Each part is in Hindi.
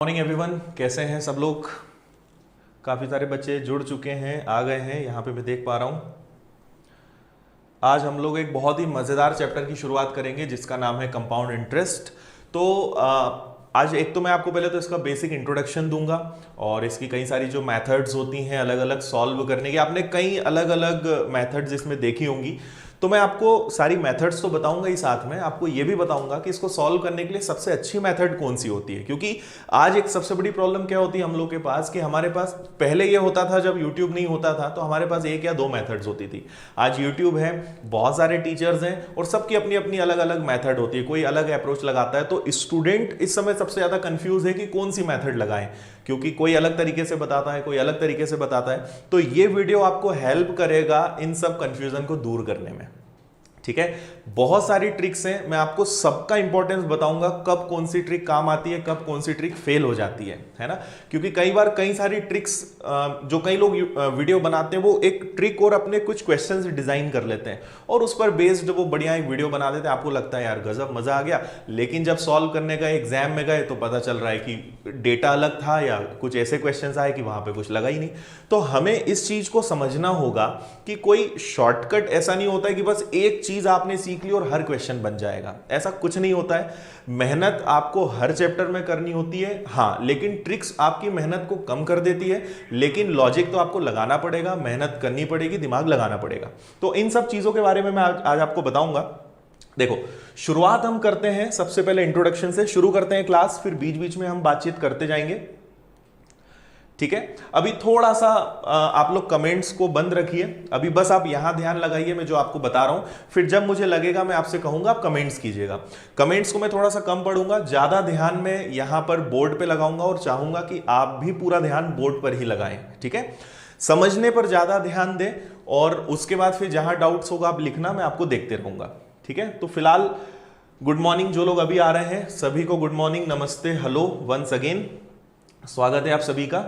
मॉर्निंग एवरीवन, कैसे हैं सब लोग। काफ़ी सारे बच्चे जुड़ चुके हैं, आ गए हैं, यहाँ पे मैं देख पा रहा हूँ। आज हम लोग एक बहुत ही मज़ेदार चैप्टर की शुरुआत करेंगे जिसका नाम है कंपाउंड इंटरेस्ट। तो आज एक तो मैं आपको पहले तो इसका बेसिक इंट्रोडक्शन दूंगा और इसकी कई सारी जो मेथड्स होती हैं अलग अलग सॉल्व करने की, आपने कई अलग अलग मेथड्स इसमें देखी होंगी। तो मैं आपको सारी मेथड्स तो बताऊंगा ही, साथ में आपको ये भी बताऊंगा कि इसको सॉल्व करने के लिए सबसे अच्छी मेथड कौन सी होती है। क्योंकि आज एक सबसे बड़ी प्रॉब्लम क्या होती है हम लोग के पास कि हमारे पास पहले ये होता था, जब यूट्यूब नहीं होता था तो हमारे पास एक या दो मेथड्स होती थी। आज यूट्यूब है, बहुत सारे टीचर्स हैं और सबकी अपनी अपनी अलग अलग मेथड होती है, कोई अलग अप्रोच लगाता है। तो स्टूडेंट इस समय सबसे ज्यादा कंफ्यूज है कि कौन सी मेथड लगाएं, क्योंकि कोई अलग तरीके से बताता है, कोई अलग तरीके से बताता है। तो ये वीडियो आपको हेल्प करेगा इन सब कंफ्यूजन को दूर करने में। ठीक है, बहुत सारी ट्रिक्स हैं, मैं आपको सबका इंपॉर्टेंस बताऊंगा, कब कौन सी ट्रिक काम आती है, कब कौन सी ट्रिक फेल हो जाती है ना। क्योंकि कई बार कई सारी ट्रिक्स जो कई लोग वीडियो बनाते हैं वो एक ट्रिक और अपने कुछ क्वेश्चंस डिजाइन कर लेते हैं और उस पर बेस्ड वो बढ़िया एक वीडियो बना देते हैं। आपको लगता है यार गजब मजा आ गया, लेकिन जब सॉल्व करने का एग्जाम में गए तो पता चल रहा है कि डेटा अलग था या कुछ ऐसे क्वेश्चन आए कि वहां पे कुछ लगा ही नहीं। तो हमें इस चीज को समझना होगा कि कोई शॉर्टकट ऐसा नहीं होता है कि बस एक चीज आपने सीख ली और हर क्वेश्चन बन जाएगा, ऐसा कुछ नहीं होता है। मेहनत आपको हर चैप्टर में करनी होती है, हाँ, लेकिन ट्रिक्स आपकी मेहनत को कम कर देती है। लेकिन लॉजिक तो आपको लगाना पड़ेगा, मेहनत करनी पड़ेगी, दिमाग लगाना पड़ेगा। तो इन सब चीजों के बारे में मैं आज आपको बताऊंगा। देखो, शुरुआत हम करते हैं सबसे पहले इंट्रोडक्शन से शुरू करते हैं क्लास, फिर बीच बीच में हम बातचीत करते जाएंगे। ठीक है, अभी थोड़ा सा आप लोग कमेंट्स को बंद रखिए, अभी बस आप यहां ध्यान लगाइए मैं जो आपको बता रहा हूं, फिर जब मुझे लगेगा मैं आपसे कहूंगा आप कमेंट्स कीजिएगा। कमेंट्स को मैं थोड़ा सा कम पढ़ूंगा, ज्यादा ध्यान में यहां पर बोर्ड पे लगाऊंगा और चाहूंगा कि आप भी पूरा ध्यान बोर्ड पर ही लगाएं। ठीक है, समझने पर ज्यादा ध्यान दें और उसके बाद फिर जहां डाउट्स होगा आप लिखना, मैं आपको देखते रहूंगा। ठीक है, तो फिलहाल गुड मॉर्निंग, जो लोग अभी आ रहे हैं सभी को गुड मॉर्निंग, नमस्ते, हेलो, वंस अगेन, स्वागत है आप सभी का।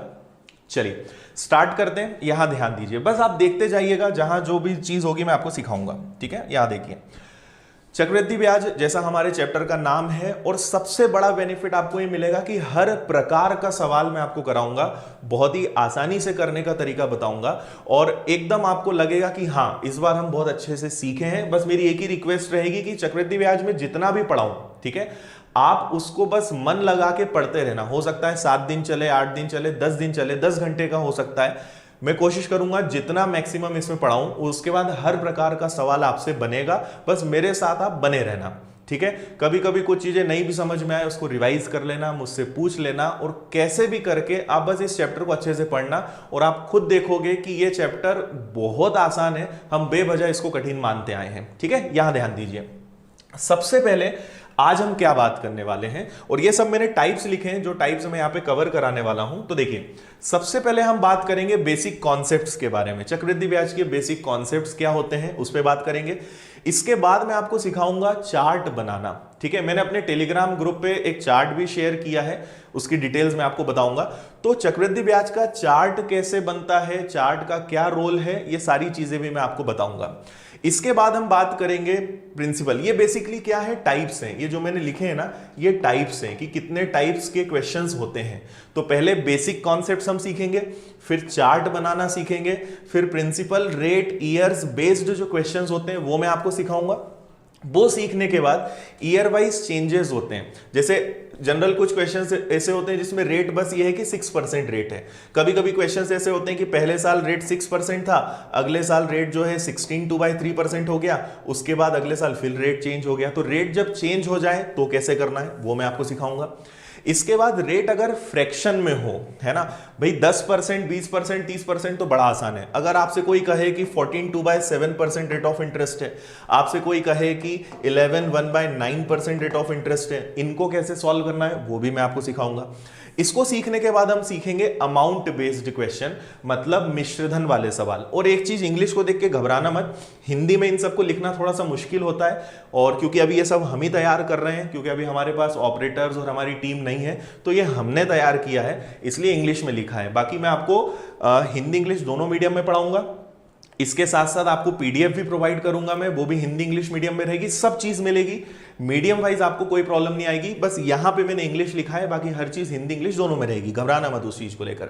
चलिए स्टार्ट करते हैं, यहां ध्यान दीजिए, बस आप देखते जाइएगा, जहां जो भी चीज होगी मैं आपको सिखाऊंगा। ठीक है, यहां देखिए, चक्रवृद्धि ब्याज जैसा हमारे चैप्टर का नाम है, और सबसे बड़ा बेनिफिट आपको ये मिलेगा कि हर प्रकार का सवाल मैं आपको कराऊंगा, बहुत ही आसानी से करने का तरीका बताऊंगा और एकदम आपको लगेगा कि हाँ इस बार हम बहुत अच्छे से सीखे हैं। बस मेरी एक ही रिक्वेस्ट रहेगी कि चक्रवृद्धि ब्याज में जितना भी पढ़ाऊं, ठीक है, आप उसको बस मन लगा के पढ़ते रहना। हो सकता है 7 दिन चले, 8 दिन चले, 10 दिन चले, 10 घंटे का हो सकता है। मैं कोशिश करूंगा जितना मैक्सिमम इसमें पढ़ाऊं, उसके बाद हर प्रकार का सवाल आपसे बनेगा, बस मेरे साथ आप बने रहना। ठीक है, कभी कभी कुछ चीजें नहीं भी समझ में आए उसको रिवाइज कर लेना, मुझसे पूछ लेना, और कैसे भी करके आप बस इस चैप्टर को अच्छे से पढ़ना और आप खुद देखोगे कि ये चैप्टर बहुत आसान है, हम बेवजह इसको कठिन मानते आए हैं। ठीक है, यहां ध्यान दीजिए, सबसे पहले आज हम क्या बात करने वाले हैं, और ये सब मैंने टाइप्स लिखे हैं, जो टाइप्स मैं यहां पे कवर कराने वाला हूं। तो देखिए, सबसे पहले हम बात करेंगे बेसिक कॉन्सेप्ट्स के बारे में, चक्रवृद्धि ब्याज के बेसिक कॉन्सेप्ट्स क्या होते हैं उस पर बात करेंगे। इसके बाद मैं आपको सिखाऊंगा चार्ट बनाना। ठीक है, मैंने अपने टेलीग्राम ग्रुप पे एक चार्ट भी शेयर किया है, उसकी डिटेल्स मैं आपको बताऊंगा। तो चक्रवृद्धि ब्याज का चार्ट कैसे बनता है, चार्ट का क्या रोल है, ये सारी चीजें भी मैं आपको बताऊंगा। इसके बाद हम बात करेंगे प्रिंसिपल। ये बेसिकली क्या है, टाइप्स हैं, ये जो मैंने लिखे हैं ना, ये टाइप्स हैं कि कितने टाइप्स के क्वेश्चंस होते हैं। तो पहले बेसिक कॉन्सेप्ट्स हम सीखेंगे, फिर चार्ट बनाना सीखेंगे, फिर प्रिंसिपल, रेट, ईयर्स बेस्ड जो क्वेश्चंस होते हैं वो मैं आपको सिखाऊंगा। वो सीखने के बाद ईयर वाइज चेंजेस होते हैं, जैसे जनरल कुछ क्वेश्चंस ऐसे होते हैं जिसमें रेट बस ये है कि 6% रेट है। कभी कभी क्वेश्चंस ऐसे होते हैं कि पहले साल रेट 6% था, अगले साल रेट जो है 16/3% हो गया, उसके बाद अगले साल फिर रेट चेंज हो गया। तो रेट जब चेंज हो जाए तो कैसे करना है वो मैं आपको सिखाऊंगा। इसके बाद रेट अगर फ्रैक्शन में हो, है ना भाई, 10%, 20%, 30% तो बड़ा आसान है। अगर आपसे कोई कहे कि 14/7% रेट ऑफ इंटरेस्ट है, आपसे कोई कहे कि 11/9% रेट ऑफ इंटरेस्ट है, इनको कैसे सॉल्व करना है वो भी मैं आपको सिखाऊंगा। इसको सीखने के बाद हम सीखेंगे अमाउंट बेस्ड क्वेश्चन, मतलब मिश्रधन वाले सवाल। और एक चीज, इंग्लिश को देख के घबराना मत, हिंदी में इन सबको लिखना थोड़ा सा मुश्किल होता है, और क्योंकि अभी ये सब हम ही तैयार कर रहे हैं, क्योंकि अभी हमारे पास ऑपरेटर्स और हमारी टीम नहीं है, तो ये हमने तैयार किया है, इसलिए इंग्लिश में लिखा है। बाकी मैं आपको हिंदी इंग्लिश दोनों मीडियम में पढ़ाऊंगा। इसके साथ साथ आपको पीडीएफ भी प्रोवाइड करूंगा मैं, वो भी हिंदी इंग्लिश मीडियम में रहेगी, सब चीज मिलेगी। मीडियम वाइज आपको कोई प्रॉब्लम नहीं आएगी, बस यहां पे मैंने इंग्लिश लिखा है, बाकी हर चीज हिंदी इंग्लिश दोनों में रहेगी, घबराना मत उस चीज को लेकर।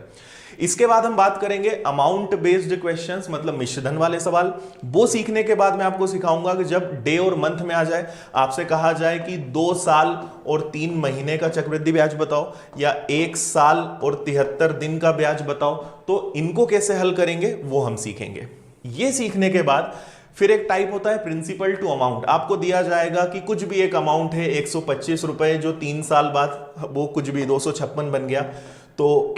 इसके बाद हम बात करेंगे अमाउंट बेस्ड क्वेश्चंस, मतलब मिश्रधन वाले सवाल। वो सीखने के बाद मैं आपको सिखाऊंगा कि जब डे और मंथ में आ जाए, आपसे कहा जाए कि 2 साल और 3 महीने का चक्रवृद्धि ब्याज बताओ या 1 साल और 73 दिन का ब्याज बताओ, तो इनको कैसे हल करेंगे वो हम सीखेंगे। ये सीखने के बाद फिर एक टाइप होता है प्रिंसिपल टू अमाउंट। आपको दिया जाएगा कि कुछ भी एक अमाउंट है 125 रुपए, जो 3 साल बाद वो कुछ भी 256 बन गया, तो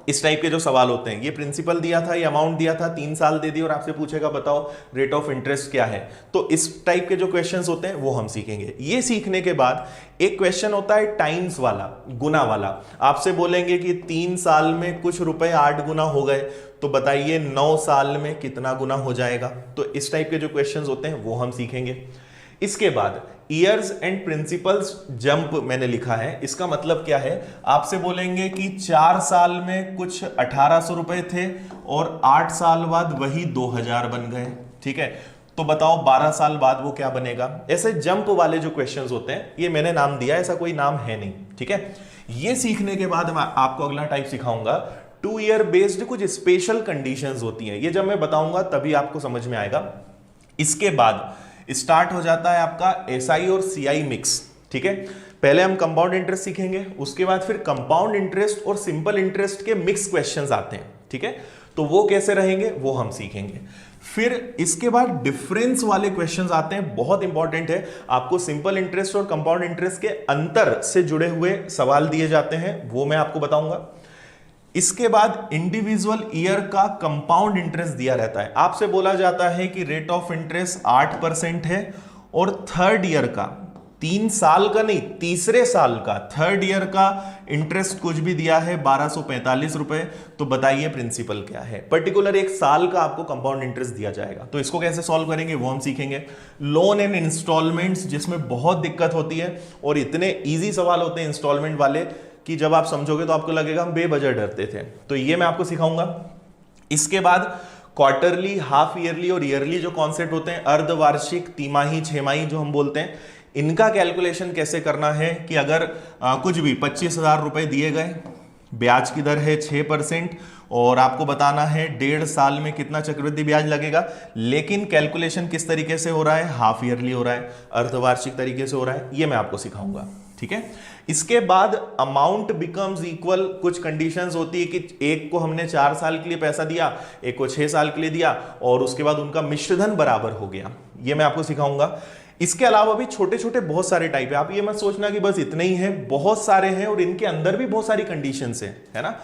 इस टाइप के जो सवाल होते हैं, ये प्रिंसिपल दिया था, ये अमाउंट दिया था, 3 साल दे दिया और आपसे पूछेगा बताओ रेट ऑफ इंटरेस्ट क्या है, तो इस टाइप के जो क्वेश्चंस होते हैं वो हम सीखेंगे। ये सीखने के बाद एक क्वेश्चन होता है टाइम्स वाला, गुना वाला। आपसे बोलेंगे कि 3 साल में कुछ रुपए 8 गुना हो गए, तो बताइए 9 साल में कितना गुना हो जाएगा। तो इस टाइप के जो क्वेश्चंस होते हैं वो हम सीखेंगे। इसके बाद ईयर्स एंड प्रिंसिपल्स जंप मैंने लिखा है, इसका मतलब क्या है, आपसे बोलेंगे कि 4 साल में कुछ 1800 रुपए थे और 8 साल बाद वही 2000 बन गए, ठीक है, तो बताओ 12 साल बाद वो क्या बनेगा। ऐसे जंप वाले जो क्वेश्चंस होते हैं, ये मैंने नाम दिया, ऐसा कोई नाम है नहीं, ठीक है। ये सीखने के बाद मैं आपको अगला टाइप सिखाऊंगा 2 ईयर बेस्ड कुछ स्पेशल कंडीशंस होती हैं, ये जब मैं बताऊंगा तभी आपको समझ में आएगा। इसके बाद स्टार्ट हो जाता है आपका एसआई और सीआई मिक्स, ठीक है। पहले हम कंपाउंड इंटरेस्ट सीखेंगे, उसके बाद फिर कंपाउंड इंटरेस्ट और सिंपल इंटरेस्ट के मिक्स क्वेश्चंस आते हैं, ठीक है, तो वो कैसे रहेंगे वो हम सीखेंगे। फिर इसके बाद डिफरेंस वाले क्वेश्चंस आते हैं, बहुत इंपॉर्टेंट है, आपको सिंपल इंटरेस्ट और कंपाउंड इंटरेस्ट के अंतर से जुड़े हुए सवाल दिए जाते हैं, वो मैं आपको बताऊंगा। इसके बाद इंडिविजुअल ईयर का कंपाउंड इंटरेस्ट दिया रहता है, आपसे बोला जाता है कि रेट ऑफ इंटरेस्ट 8% है और थर्ड ईयर का, 3 साल का नहीं, तीसरे साल का थर्ड ईयर का इंटरेस्ट कुछ भी दिया है 1245 रुपए, तो बताइए प्रिंसिपल क्या है। पर्टिकुलर 1 साल का आपको कंपाउंड इंटरेस्ट दिया जाएगा, तो इसको कैसे सॉल्व करेंगे वो हम सीखेंगे। लोन एंड इंस्टॉलमेंट्स, जिसमें बहुत दिक्कत होती है और इतने ईजी सवाल होते हैं इंस्टॉलमेंट वाले कि जब आप समझोगे तो आपको लगेगा हम बेवजह डरते थे, तो ये मैं आपको सिखाऊंगा। इसके बाद क्वार्टरली, हाफ ईयरली और ईयरली जो कॉन्सेप्ट होते हैं, अर्धवार्षिक, तिमाही, छमाही जो हम बोलते हैं, इनका कैलकुलेशन कैसे करना है कि अगर कुछ भी 25,000 रुपए दिए गए, ब्याज की दर है 6% और आपको बताना है 1.5 साल में कितना चक्रवृद्धि ब्याज लगेगा, लेकिन कैलकुलेशन किस तरीके से हो रहा है, हाफ ईयरली हो रहा है, अर्धवार्षिक तरीके से हो रहा है, ये मैं आपको सिखाऊंगा, ठीक है। इसके बाद अमाउंट बिकम्स इक्वल, कुछ कंडीशंस होती है कि एक को हमने 4 साल के लिए पैसा दिया, एक को 6 साल के लिए दिया और उसके बाद उनका मिश्रधन बराबर हो गया, ये मैं आपको सिखाऊंगा। इसके अलावा भी छोटे छोटे बहुत सारे टाइप है, आप ये मत सोचना कि बस इतने ही हैं, बहुत सारे हैं और इनके अंदर भी बहुत सारी कंडीशंस है ना,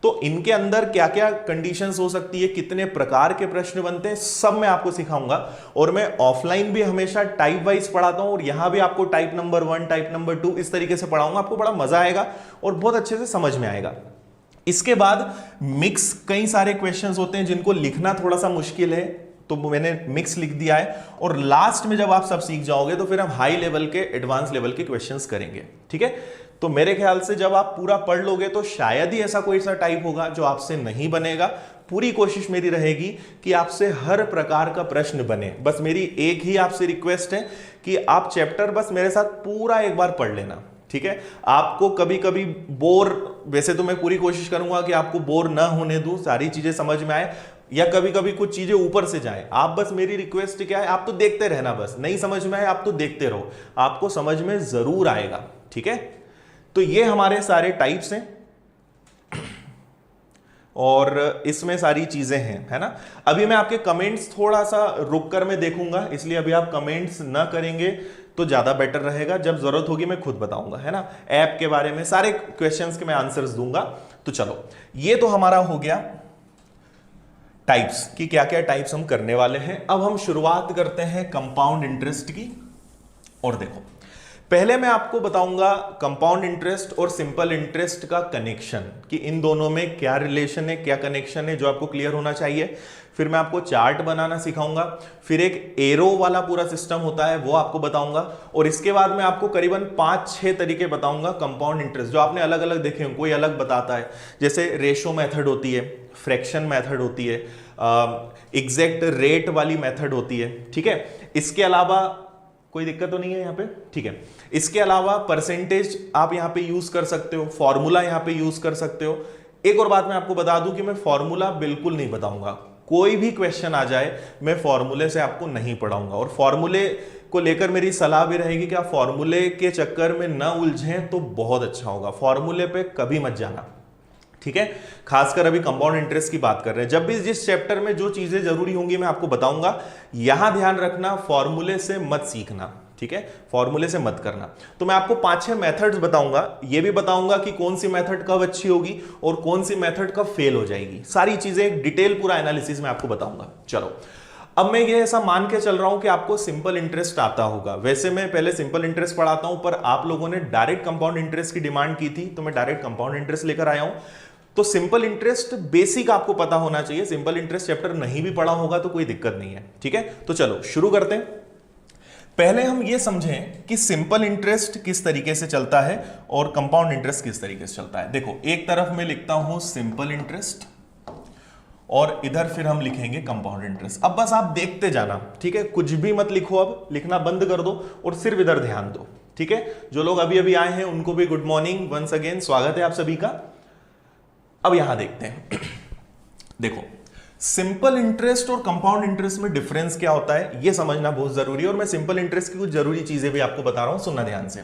तो इनके अंदर क्या क्या कंडीशंस हो सकती है, कितने प्रकार के प्रश्न बनते हैं, सब मैं आपको सिखाऊंगा। और मैं ऑफलाइन भी हमेशा टाइप वाइज पढ़ाता हूं और यहां भी आपको टाइप नंबर 1, टाइप नंबर 2 इस तरीके से पढ़ाऊंगा, आपको बड़ा मजा आएगा और बहुत अच्छे से समझ में आएगा। इसके बाद मिक्स, कई सारे क्वेश्चंस होते हैं जिनको लिखना थोड़ा सा मुश्किल है, तो मैंने मिक्स लिख दिया है। और लास्ट में जब आप सब सीख जाओगे तो फिर हम हाई लेवल के, एडवांस लेवल के क्वेश्चंस करेंगे, ठीक है। तो मेरे ख्याल से जब आप पूरा पढ़ लोगे तो शायद ही ऐसा कोई सा टाइप होगा जो आपसे नहीं बनेगा। पूरी कोशिश मेरी रहेगी कि आपसे हर प्रकार का प्रश्न बने। बस मेरी एक ही आपसे रिक्वेस्ट है कि आप चैप्टर बस मेरे साथ पूरा एक बार पढ़ लेना, ठीक है। आपको कभी कभी बोर, वैसे तो मैं पूरी कोशिश करूंगा कि आपको बोर ना होने दूं, सारी चीजें समझ में आए, या कभी कभी कुछ चीजें ऊपर से जाए, आप बस, मेरी रिक्वेस्ट क्या है, आप तो देखते रहना, बस नहीं समझ में आए आप तो देखते रहो, आपको समझ में जरूर आएगा, ठीक है। तो ये हमारे सारे टाइप्स हैं और इसमें सारी चीजें हैं, है ना। अभी मैं आपके कमेंट्स थोड़ा सा रुक कर मैं देखूंगा, इसलिए अभी आप कमेंट्स ना करेंगे तो ज्यादा बेटर रहेगा, जब जरूरत होगी मैं खुद बताऊंगा, है ना। ऐप के बारे में सारे क्वेश्चंस के मैं आंसर्स दूंगा। तो चलो, ये तो हमारा हो गया टाइप्स की, क्या क्या टाइप्स हम करने वाले हैं। अब हम शुरुआत करते हैं कंपाउंड इंटरेस्ट की। और देखो, पहले मैं आपको बताऊंगा कंपाउंड इंटरेस्ट और सिंपल इंटरेस्ट का कनेक्शन, कि इन दोनों में क्या रिलेशन है, क्या कनेक्शन है, जो आपको क्लियर होना चाहिए। फिर मैं आपको चार्ट बनाना सिखाऊंगा, फिर एक एरो वाला पूरा सिस्टम होता है वो आपको बताऊंगा, और इसके बाद मैं आपको करीबन 5-6 तरीके बताऊंगा कंपाउंड इंटरेस्ट, जो आपने अलग अलग देखे हों, कोई अलग बताता है, जैसे रेशो मेथड होती है, फ्रैक्शन मेथड होती है, एग्जैक्ट रेट वाली मेथड होती है, ठीक है। इसके अलावा कोई दिक्कत तो नहीं है यहाँ पे? ठीक है। इसके अलावा परसेंटेज आप यहाँ पे यूज कर सकते हो, फॉर्मूला यहाँ पे यूज कर सकते हो। एक और बात मैं आपको बता दूं कि मैं फॉर्मूला बिल्कुल नहीं बताऊंगा, कोई भी क्वेश्चन आ जाए मैं फॉर्मूले से आपको नहीं पढ़ाऊंगा, और फॉर्मूले को लेकर मेरी सलाह भी रहेगी कि आप फॉर्मूले के चक्कर में न उलझें तो बहुत अच्छा होगा। फॉर्मूले पे कभी मत जाना, ठीक है। खासकर अभी कंपाउंड इंटरेस्ट की बात कर रहे हैं, जब भी जिस चैप्टर में जो चीजें जरूरी होंगी मैं आपको बताऊंगा। यहां ध्यान रखना, फॉर्मूले से मत सीखना, ठीक है, फॉर्मूले से मत करना। तो मैं आपको 5-6 मेथड्स बताऊंगा, ये भी बताऊंगा कि कौन सी मेथड कब अच्छी होगी और कौन सी मेथड कब फेल हो जाएगी। सारी चीजें डिटेल पूरा एनालिसिस में आपको बताऊंगा। चलो, अब मैं ये ऐसा मान के चल रहा हूं कि आपको सिंपल इंटरेस्ट आता होगा। वैसे मैं पहले सिंपल इंटरेस्ट पढ़ाता हूं, पर आप लोगों ने डायरेक्ट कंपाउंड इंटरेस्ट की डिमांड की थी, तो मैं डायरेक्ट कंपाउंड इंटरेस्ट लेकर आया हूं। तो सिंपल इंटरेस्ट बेसिक आपको पता होना चाहिए। सिंपल इंटरेस्ट चैप्टर नहीं भी पढ़ा होगा तो कोई दिक्कत नहीं है, ठीक है। तो चलो शुरू करते हैं। पहले हम ये समझें कि सिंपल इंटरेस्ट किस तरीके से चलता है और कंपाउंड इंटरेस्ट किस तरीके से चलता है। देखो, एक तरफ मैं लिखता हूं सिंपल इंटरेस्ट और इधर फिर हम लिखेंगे कंपाउंड इंटरेस्ट। अब बस आप देखते जाना, ठीक है, कुछ भी मत लिखो, अब लिखना बंद कर दो और सिर्फ इधर ध्यान दो, ठीक है। जो लोग अभी अभी आए हैं उनको भी गुड मॉर्निंग, वंस अगेन स्वागत है आप सभी का। अब यहां देखते हैं, देखो सिंपल इंटरेस्ट और कंपाउंड इंटरेस्ट में डिफरेंस क्या होता है ये समझना बहुत जरूरी है, और मैं सिंपल इंटरेस्ट की कुछ जरूरी चीजें भी आपको बता रहा हूं, सुनना ध्यान से।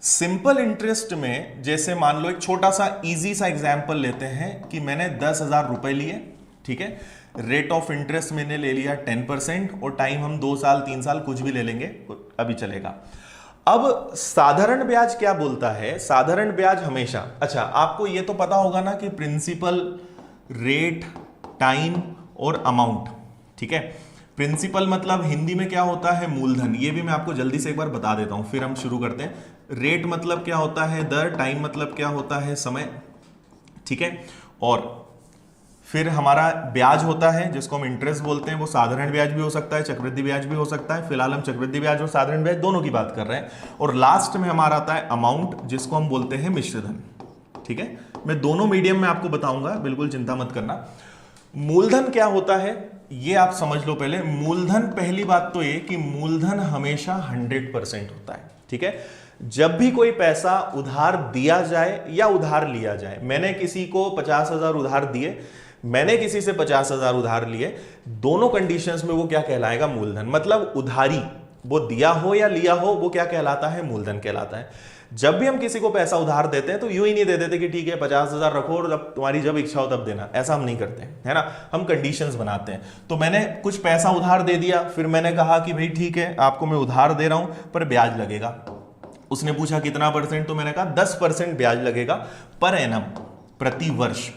सिंपल इंटरेस्ट में जैसे मान लो एक छोटा सा इजी सा एग्जांपल लेते हैं कि मैंने 10,000 रुपए लिए, ठीक है, रेट ऑफ इंटरेस्ट मैंने ले लिया 10% और टाइम हम 2 साल 3 साल कुछ भी ले लेंगे, अभी चलेगा। अब साधारण ब्याज क्या बोलता है? साधारण ब्याज हमेशा, अच्छा आपको यह तो पता होगा ना कि प्रिंसिपल, रेट, टाइम और अमाउंट, ठीक है। प्रिंसिपल मतलब हिंदी में क्या होता है? मूलधन। ये भी मैं आपको जल्दी से एक बार बता देता हूं, फिर हम शुरू करते हैं। रेट मतलब क्या होता है? दर। टाइम मतलब क्या होता है? समय, ठीक है। और फिर हमारा ब्याज होता है जिसको हम इंटरेस्ट बोलते हैं, वो साधारण ब्याज भी हो सकता है, चक्रवृद्धि ब्याज भी हो सकता है। फिलहाल हम चक्रवृद्धि ब्याज और साधारण ब्याज दोनों की बात कर रहे हैं। और लास्ट में हमारा आता है अमाउंट, जिसको हम बोलते हैं मिश्रधन, ठीक है। मैं दोनों मीडियम में आपको बताऊंगा, बिल्कुल चिंता मत करना। मूलधन क्या होता है ये आप समझ लो पहले। मूलधन, पहली बात तो ये कि मूलधन हमेशा 100% होता है, ठीक है। जब भी कोई पैसा उधार दिया जाए या उधार लिया जाए, मैंने किसी को 50,000 उधार दिए, मैंने किसी से 50,000 उधार लिए, दोनों कंडीशंस में वो क्या कहलाएगा? मूलधन। मतलब उधारी वो दिया हो या लिया हो, वो क्या कहलाता है? मूलधन कहलाता है। जब भी हम किसी को पैसा उधार देते हैं तो यूं ही नहीं दे देते कि ठीक है 50,000 रखो और जब तुम्हारी जब इच्छा हो तब देना, ऐसा हम नहीं करते, है ना। हम कंडीशंस बनाते हैं। तो मैंने कुछ पैसा उधार दे दिया, फिर मैंने कहा कि भाई ठीक है आपको मैं उधार दे रहा हूं पर ब्याज लगेगा। उसने पूछा कितना परसेंट, तो मैंने कहा 10% ब्याज लगेगा पर एनम, प्रति वर्ष।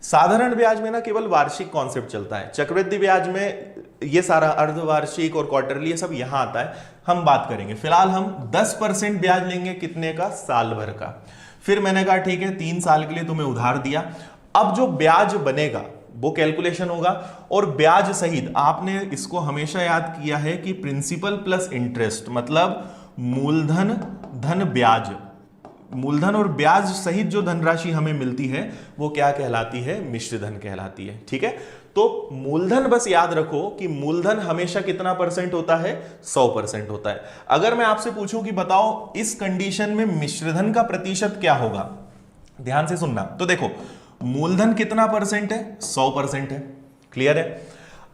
साधारण ब्याज में ना केवल वार्षिक कॉन्सेप्ट चलता है। चक्रवृद्धि ब्याज में ये सारा अर्धवार्षिक और क्वार्टरली ये सब यहां आता है, हम बात करेंगे। फिलहाल हम 10% ब्याज लेंगे, कितने का? साल भर का। फिर मैंने कहा ठीक है 3 साल के लिए तुम्हें उधार दिया। अब जो ब्याज बनेगा वो कैलकुलेशन होगा, और ब्याज सहित आपने इसको हमेशा याद किया है कि प्रिंसिपल प्लस इंटरेस्ट, मतलब मूलधन धन ब्याज, मूलधन और ब्याज सहित जो धनराशि हमें मिलती है वो क्या कहलाती है? मिश्रधन कहलाती है, ठीक है। तो मूलधन बस याद रखो कि मूलधन हमेशा कितना परसेंट होता है? 100% होता है। अगर मैं आपसे पूछूं कि बताओ इस कंडीशन में मिश्रधन का प्रतिशत क्या होगा, ध्यान से सुनना। तो देखो मूलधन कितना परसेंट है? 100% है, क्लियर है।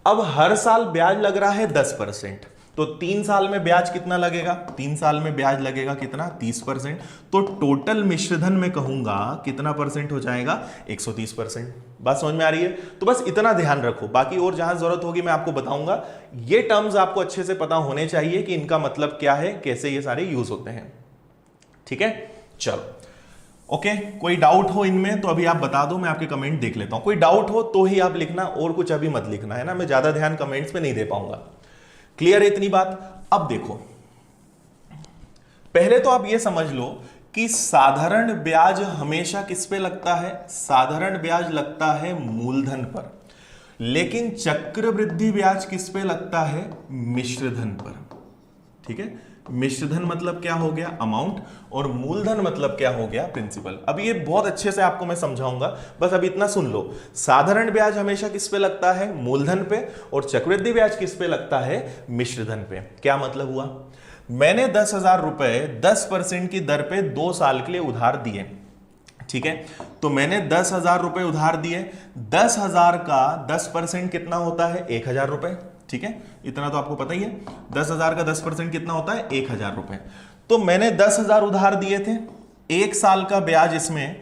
अब हर साल ब्याज लग रहा है 10%, तो 3 साल में ब्याज कितना लगेगा? 3 साल में ब्याज लगेगा कितना? 30%। तो टोटल मिश्रधन में कहूंगा कितना परसेंट हो जाएगा? 130%। बात समझ में आ रही है? तो बस इतना ध्यान रखो, बाकी और जहां जरूरत होगी मैं आपको बताऊंगा। ये टर्म्स आपको अच्छे से पता होने चाहिए कि इनका मतलब क्या है, कैसे ये सारे यूज होते हैं, ठीक है। चलो ओके, कोई डाउट हो इनमें तो अभी आप बता दो, मैं आपके कमेंट देख लेता हूं। कोई डाउट हो तो ही आप लिखना, और कुछ अभी मत लिखना, है ना। मैं ज्यादा ध्यान कमेंट्स पे नहीं दे पाऊंगा। क्लियर है इतनी बात? अब देखो, पहले तो आप ये समझ लो कि साधारण ब्याज हमेशा किस पे लगता है? साधारण ब्याज लगता है मूलधन पर, लेकिन चक्रवृद्धि ब्याज किस पे लगता है? मिश्रधन पर, ठीक है। मिश्रधन मतलब क्या हो गया, अमाउंट, और मूलधन मतलब क्या हो गया, प्रिंसिपल। अब ये बहुत अच्छे से आपको मैं समझाऊंगा, बस अब इतना सुन लो। साधारण ब्याज हमेशा किस पे लगता है, मूलधन पे, और चक्रवृद्धि ब्याज किस पे लगता है, मिश्रधन पे। क्या मतलब हुआ, मैंने 10,000 रुपए 10% की दर पे 2 साल के लिए उधार दिए, ठीक है। तो मैंने 10,000 रुपए उधार दिए, 10,000 का 10% कितना होता है, 1,000 रुपए, ठीक है। इतना तो आपको पता ही है, 10,000 का 10% कितना होता है, 1,000 रुपए। तो मैंने 10,000 उधार दिए थे, 1 साल का ब्याज इसमें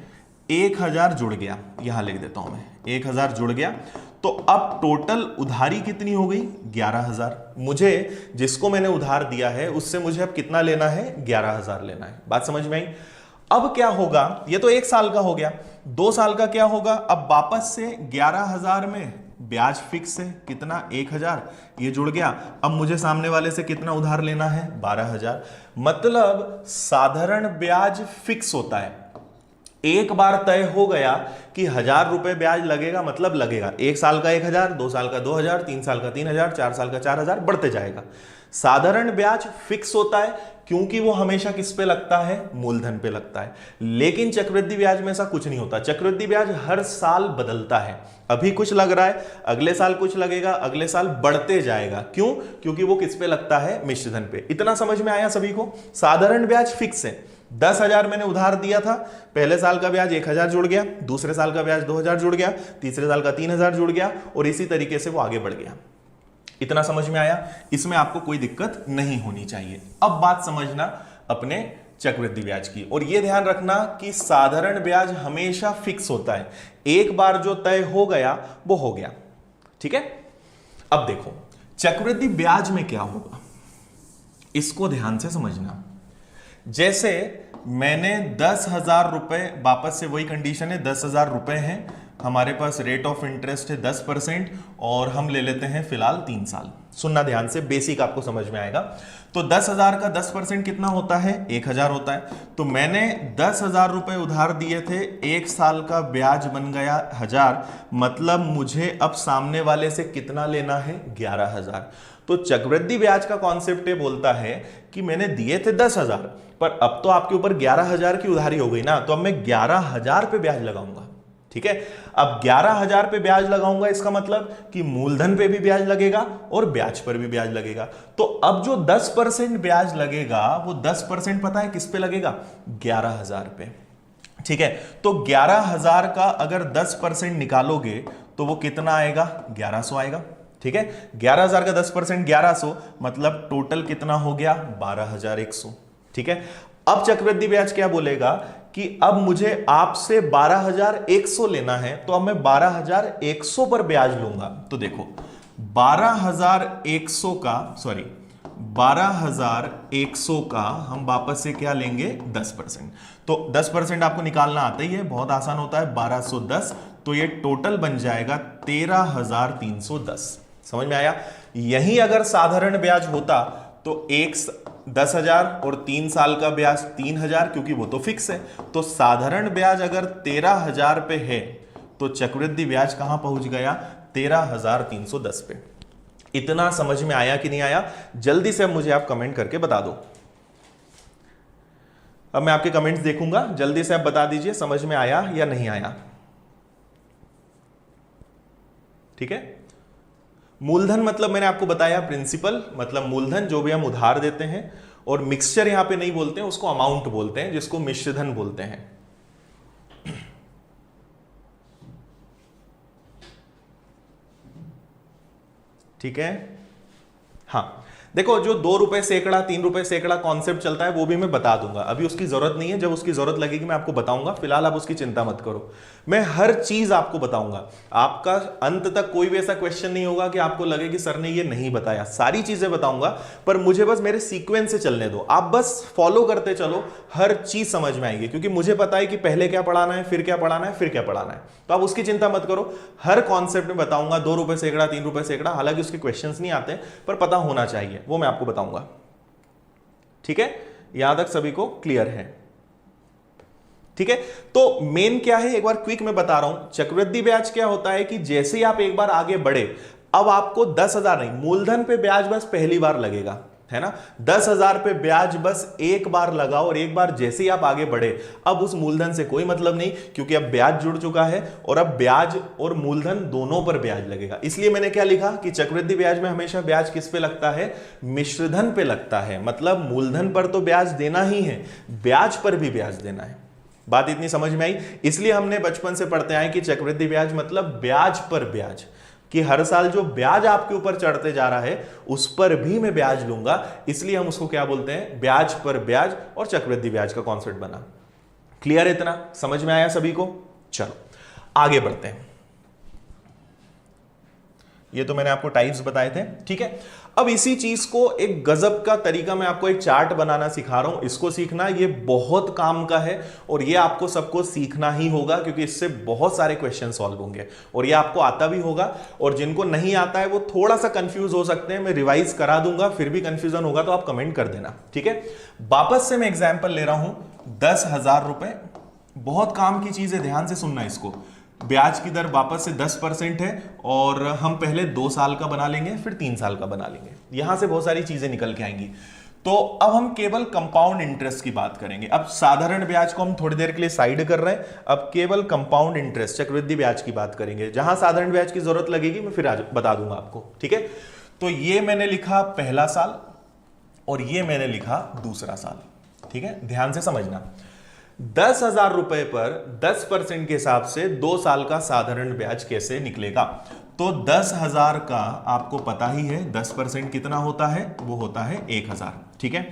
1,000 जुड़ गया, यहां लिख देता हूं मैं, 1,000 जुड़ गया। तो अब टोटल उधारी कितनी हो गई, 11,000। मुझे जिसको मैंने उधार दिया है उससे मुझे अब कितना लेना है, 11,000 लेना है। बात समझ में आई। अब क्या होगा, ये तो 1 साल का हो गया, 2 साल का क्या होगा, अब वापस से 11,000 में ब्याज फिक्स है, कितना, 1,000, ये जुड़ गया। अब मुझे सामने वाले से कितना उधार लेना है, 12,000। मतलब साधारण ब्याज फिक्स होता है, एक बार तय हो गया कि 1,000 रुपए ब्याज लगेगा, मतलब लगेगा। 1 साल का 1,000, 2 साल का 2,000, 3 साल का 3,000, 4 साल का 4,000, बढ़ते जाएगा। साधारण ब्याज फिक्स होता है क्योंकि वो हमेशा किस पे लगता है, मूलधन पे लगता है। लेकिन चक्रवृद्धि ब्याज में ऐसा कुछ नहीं होता, चक्रवृद्धि ब्याज हर साल बदलता है। अभी कुछ लग रहा है, अगले साल कुछ लगेगा, अगले साल बढ़ते जाएगा। क्यों, क्योंकि वो किस पे लगता है, मिश्रधन पे। इतना समझ में आया सभी को। साधारण ब्याज फिक्स है, 10,000 मैंने उधार दिया था, पहले साल का ब्याज 1,000 जुड़ गया, दूसरे साल का ब्याज 2,000 जुड़ गया, तीसरे साल का 3,000 जुड़ गया, और इसी तरीके से वो आगे बढ़ गया। इतना समझ में आया, इसमें आपको कोई दिक्कत नहीं होनी चाहिए। अब बात समझना अपने चक्रवृद्धि ब्याज की, और यह ध्यान रखना कि साधारण ब्याज हमेशा फिक्स होता है, एक बार जो तय हो गया वो हो गया, ठीक है। अब देखो चक्रवृद्धि ब्याज में क्या होगा, इसको ध्यान से समझना। जैसे मैंने 10,000 रुपए, वापस से वही कंडीशन है, 10,000 रुपए हैं, हमारे पास रेट ऑफ इंटरेस्ट है 10%, और हम ले लेते हैं फिलहाल 3 साल। सुनना ध्यान से, बेसिक आपको समझ में आएगा। तो 10,000 का 10% कितना होता है, 1,000 होता है। तो मैंने 10,000 रुपए उधार दिए थे, 1 साल का ब्याज बन गया 1,000, मतलब मुझे अब सामने वाले से कितना लेना है, 11,000। तो चक्रवृद्धि ब्याज का कॉन्सेप्ट ये बोलता है कि मैंने दिए थे 10,000, पर अब तो आपके ऊपर 11,000 की उधारी हो गई ना, तो अब मैं 11,000 पे ब्याज लगाऊंगा, ठीक है। अब 11,000 पे ब्याज लगाऊंगा, इसका मतलब कि मूलधन पे भी ब्याज लगेगा और ब्याज पर भी ब्याज लगेगा। तो अब जो 10% ब्याज लगेगा, वो 10% पता है किस पे लगेगा, 11,000 पे, ठीक है। तो 11,000 का अगर 10% निकालोगे तो वो कितना आएगा, 1,100 आएगा, ठीक है। 11,000 का 10% 1,100, मतलब टोटल कितना हो गया, 12,100, ठीक है। अब चक्रवृद्धि ब्याज क्या बोलेगा कि अब मुझे आपसे 12,100 लेना है, तो अब मैं 12,100 पर ब्याज लूंगा। तो देखो 12,100 का, सॉरी 12,100 का हम वापस से क्या लेंगे, 10%। तो 10% आपको निकालना आता ही है, बहुत आसान होता है, 1210। तो ये टोटल बन जाएगा 13,310। समझ में आया। यही अगर साधारण ब्याज होता तो 10,000 और 3 साल का ब्याज 3,000, क्योंकि वो तो फिक्स है। तो साधारण ब्याज अगर 13,000 पे है तो चक्रवृद्धि ब्याज कहां पहुंच गया, 13,310 पे। इतना समझ में आया कि नहीं आया, जल्दी से मुझे आप कमेंट करके बता दो। अब मैं आपके कमेंट्स देखूंगा, जल्दी से आप बता दीजिए समझ में आया या नहीं आया, ठीक है। मूलधन मतलब मैंने आपको बताया प्रिंसिपल, मतलब मूलधन जो भी हम उधार देते हैं, और मिक्सचर यहां पे नहीं बोलते हैं, उसको अमाउंट बोलते हैं, जिसको मिश्रधन बोलते हैं। ठीक है, हाँ देखो जो 2 रुपए सैकड़ा 3 रुपए सैकड़ा कॉन्सेप्ट चलता है वो भी मैं बता दूंगा, अभी उसकी जरूरत नहीं है, जब उसकी जरूरत लगेगी मैं आपको बताऊंगा, फिलहाल आप उसकी चिंता मत करो। मैं हर चीज आपको बताऊंगा, आपका अंत तक कोई भी ऐसा क्वेश्चन नहीं होगा कि आपको लगे कि सर ने ये नहीं बताया, सारी चीजें बताऊंगा, पर मुझे बस मेरे सीक्वेंस से चलने दो, आप बस फॉलो करते चलो, हर चीज समझ में आएगी, क्योंकि मुझे पता है कि पहले क्या पढ़ाना है, फिर क्या पढ़ाना है, फिर क्या पढ़ाना है, तो आप उसकी चिंता मत करो, हर कॉन्सेप्ट में बताऊंगा। 2 रुपए सैकड़ा 3 रुपए सैकड़ा, हालांकि उसके क्वेश्चंस नहीं आते, पर पता होना चाहिए, वो मैं आपको बताऊंगा। ठीक है, यहां तक सभी को क्लियर है? ठीक है, तो मेन क्या है एक बार क्विक में बता रहा हूं। चक्रवृद्धि ब्याज क्या होता है कि जैसे ही आप एक बार आगे बढ़े, अब आपको 10,000 नहीं, मूलधन पे ब्याज बस पहली बार लगेगा, है ना। 10,000 पे ब्याज बस एक बार लगाओ और एक बार जैसे ही आप आगे बढ़े, अब उस मूलधन से कोई मतलब नहीं, क्योंकि अब ब्याज जुड़ चुका है और अब ब्याज और मूलधन दोनों पर ब्याज लगेगा। इसलिए मैंने क्या लिखा कि चक्रवृद्धि ब्याज में हमेशा ब्याज किस पे लगता है, मिश्रधन पे लगता है। मतलब मूलधन पर तो ब्याज देना ही है, ब्याज पर भी ब्याज देना है। बात इतनी समझ में आई। इसलिए हमने बचपन से पढ़ते आए कि चक्रवृद्धि ब्याज मतलब ब्याज पर ब्याज, कि हर साल जो ब्याज आपके ऊपर चढ़ते जा रहा है उस पर भी मैं ब्याज लूंगा। इसलिए हम उसको क्या बोलते हैं, ब्याज पर ब्याज, और चक्रवृद्धि ब्याज का कॉन्सेप्ट बना। क्लियर है? इतना समझ में आया सभी को? चलो आगे बढ़ते हैं। ये तो मैंने आपको टाइप्स बताए थे, ठीक है। अब इसी चीज को एक गजब का तरीका, मैं आपको एक चार्ट बनाना सिखा रहा हूं। इसको सीखना ये बहुत काम का है और ये आपको सबको सीखना ही होगा, क्योंकि इससे बहुत सारे क्वेश्चन सॉल्व होंगे और ये आपको आता भी होगा। और जिनको नहीं आता है वो थोड़ा सा कंफ्यूज हो सकते हैं, मैं रिवाइज करा दूंगा, फिर भी कंफ्यूजन होगा तो आप कमेंट कर देना, ठीक है। वापस से मैं एग्जाम्पल ले रहा हूं, 10,000 रुपए, बहुत काम की चीज है, ध्यान से सुनना इसको। ब्याज की दर वापस से 10% है और हम पहले 2 साल का बना लेंगे, फिर 3 साल का बना लेंगे। यहां से बहुत सारी चीजें निकल के आएंगी। तो अब हम केवल कंपाउंड इंटरेस्ट की बात करेंगे। अब साधारण ब्याज को हम थोड़ी देर के लिए साइड कर रहे हैं, अब केवल कंपाउंड इंटरेस्ट, चक्रवृद्धि ब्याज की बात करेंगे। जहां साधारण ब्याज की जरूरत लगेगी मैं फिर आज बता दूंगा आपको, ठीक है। तो ये मैंने लिखा पहला साल और ये मैंने लिखा दूसरा साल, ठीक है। ध्यान से समझना, 10,000 रुपए पर 10% के हिसाब से 2 साल का साधारण ब्याज कैसे निकलेगा। तो 10,000 का आपको पता ही है 10% कितना होता है, वो होता है 1,000, ठीक है।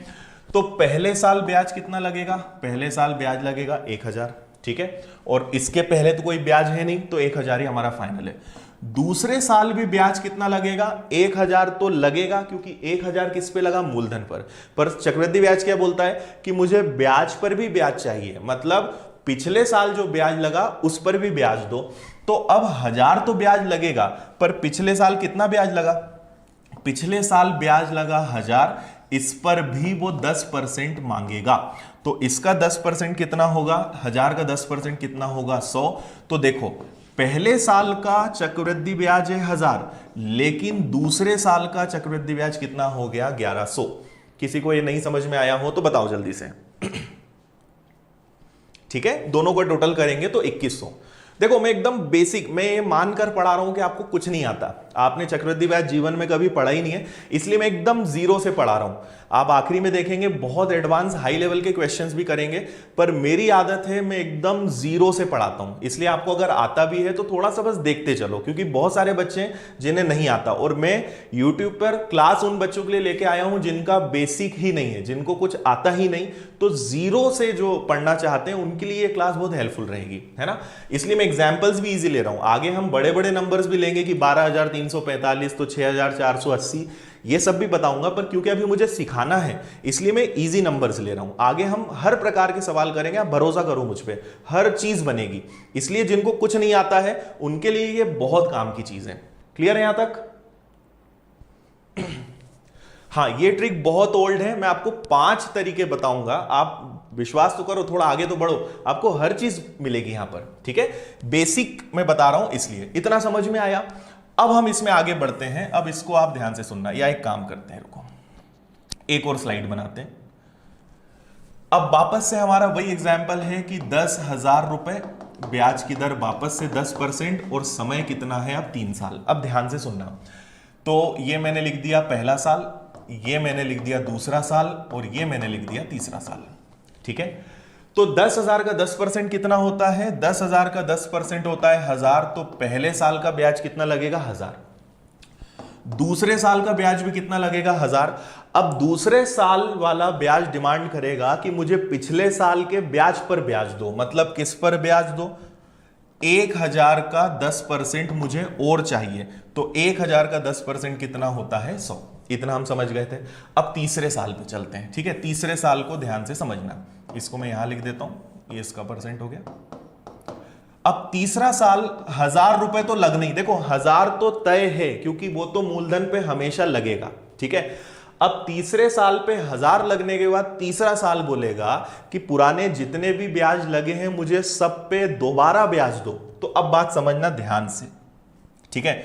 तो पहले साल ब्याज कितना लगेगा, पहले साल ब्याज लगेगा 1,000, ठीक है। और इसके पहले तो कोई ब्याज है नहीं, तो 1,000 ही हमारा फाइनल है। दूसरे साल भी ब्याज कितना लगेगा, 1,000 तो लगेगा, क्योंकि 1,000 किस पे लगा, मूलधन पर चक्रवृद्धि ब्याज क्या बोलता है कि मुझे ब्याज पर भी ब्याज चाहिए, मतलब पिछले साल जो ब्याज लगा उस पर भी ब्याज दो। तो अब 1,000 तो ब्याज लगेगा, पर पिछले साल कितना ब्याज लगा, पिछले साल ब्याज लगा 1,000, इस पर भी वो 10% मांगेगा। तो इसका 10% कितना होगा, 1,000 का 10% कितना होगा, 100। तो देखो पहले साल का चक्रवृद्धि ब्याज है 1,000, लेकिन दूसरे साल का चक्रवृद्धि ब्याज कितना हो गया, 1,100। किसी को ये नहीं समझ में आया हो तो बताओ जल्दी से, ठीक है। दोनों को टोटल करेंगे तो 2,100। देखो मैं एकदम बेसिक, मैं ये मानकर पढ़ा रहा हूं कि आपको कुछ नहीं आता, आपने चक्रवृद्धि ब्याज जीवन में कभी पढ़ा ही नहीं है, इसलिए मैं एकदम जीरो से पढ़ा रहा हूं। आप आखिरी में देखेंगे बहुत एडवांस हाई लेवल के क्वेश्चंस भी करेंगे, पर मेरी आदत है मैं एकदम जीरो से पढ़ाता हूं। इसलिए आपको अगर आता भी है तो थोड़ा सा बस देखते चलो, क्योंकि बहुत सारे बच्चे हैं जिन्हें नहीं आता, और मैं यूट्यूब पर क्लास उन बच्चों के लिए लेके आया हूं जिनका बेसिक ही नहीं है, जिनको कुछ आता ही नहीं। तो जीरो से जो पढ़ना चाहते हैं उनके लिए ये क्लास बहुत हेल्पफुल रहेगी, है ना। इसलिए मैं एग्जाम्पल्स भी इजी ले रहा हूं। आगे हम बड़े बड़े नंबर्स भी लेंगे कि 12,345 तो 6,480, ये सब भी बताऊंगा, पर क्योंकि अभी मुझे सिखाना है इसलिए मैं इजी नंबर्स ले रहा हूं। आगे हम हर प्रकार के सवाल करेंगे, आप भरोसा करो मुझ पे, हर चीज बनेगी। इसलिए जिनको कुछ नहीं आता है उनके लिए ये बहुत काम की चीज है। क्लियर है यहां तक? हाँ, ये ट्रिक बहुत ओल्ड है, मैं आपको 5 तरीके बताऊंगा, आप विश्वास तो करो, थोड़ा आगे तो बढ़ो, आपको हर चीज मिलेगी यहां पर, ठीक है। बेसिक मैं बता रहा हूं, इसलिए इतना समझ में आया। अब हम इसमें आगे बढ़ते हैं। अब इसको आप ध्यान से सुनना, या एक काम करते हैं, रुको एक और स्लाइड बनाते हैं। अब वापस से हमारा वही एग्जाम्पल है कि 10,000 रुपए, ब्याज की दर वापस से 10% और समय कितना है, अब 3 साल। अब ध्यान से सुनना, तो ये मैंने लिख दिया पहला साल, ये मैंने लिख दिया दूसरा साल, और ये मैंने लिख दिया तीसरा साल, ठीक है। तो 10,000 का 10% कितना होता है, 10,000 का 10% होता है 1,000। तो पहले साल का ब्याज कितना लगेगा, 1,000। दूसरे साल का ब्याज भी कितना लगेगा, 1,000। अब दूसरे साल वाला ब्याज डिमांड करेगा कि मुझे पिछले साल के ब्याज पर ब्याज दो, मतलब किस पर ब्याज दो, 1,000 का 10% मुझे और चाहिए। तो 1,000 का 10% कितना होता है, 100। इतना हम समझ गए थे। अब तीसरे साल पे चलते हैं, ठीक है। तीसरे साल को ध्यान से समझना, इसको मैं यहां लिख देता हूं, ये इसका परसेंट हो गया। अब तीसरा साल 1,000 रुपए तो लग नहीं, देखो 1,000 तो तय है क्योंकि वो तो मूलधन पे हमेशा लगेगा, ठीक है। अब तीसरे साल पे 1,000 लगने के बाद तीसरा साल बोलेगा कि पुराने जितने भी ब्याज लगे हैं मुझे सब पे दोबारा ब्याज दो। तो अब बात समझना ध्यान से, ठीक है।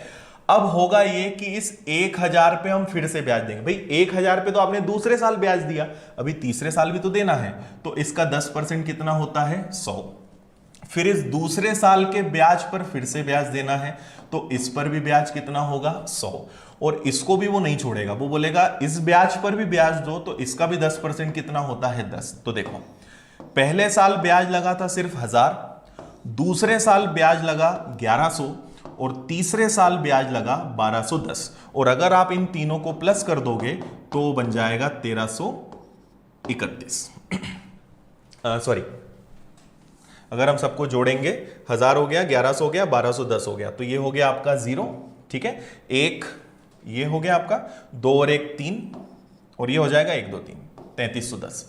अब होगा ये कि इस 1000 पे हम फिर से ब्याज देंगे। भाई 1000 पे तो आपने दूसरे साल ब्याज दिया, अभी तीसरे साल भी तो देना है, तो इसका 10% कितना होता है 100। फिर इस दूसरे साल के ब्याज पर फिर से ब्याज देना है, तो इस पर भी ब्याज कितना होगा 100, और इसको भी वो नहीं छोड़ेगा, वो बोलेगा इस ब्याज पर भी ब्याज दो, तो इसका भी 10% कितना होता है 10। तो देखो पहले साल ब्याज लगा था सिर्फ 1000, दूसरे साल ब्याज लगा 1100, और तीसरे साल ब्याज लगा 1210, और अगर आप इन तीनों को प्लस कर दोगे तो बन जाएगा 1331। सॉरी, अगर हम सबको जोड़ेंगे 1000 हो गया, 1100 हो गया, 1210 हो गया, तो ये हो गया आपका 0, ठीक है। एक ये हो गया आपका 2 और 1 3, और ये हो जाएगा 1 2 3 3310।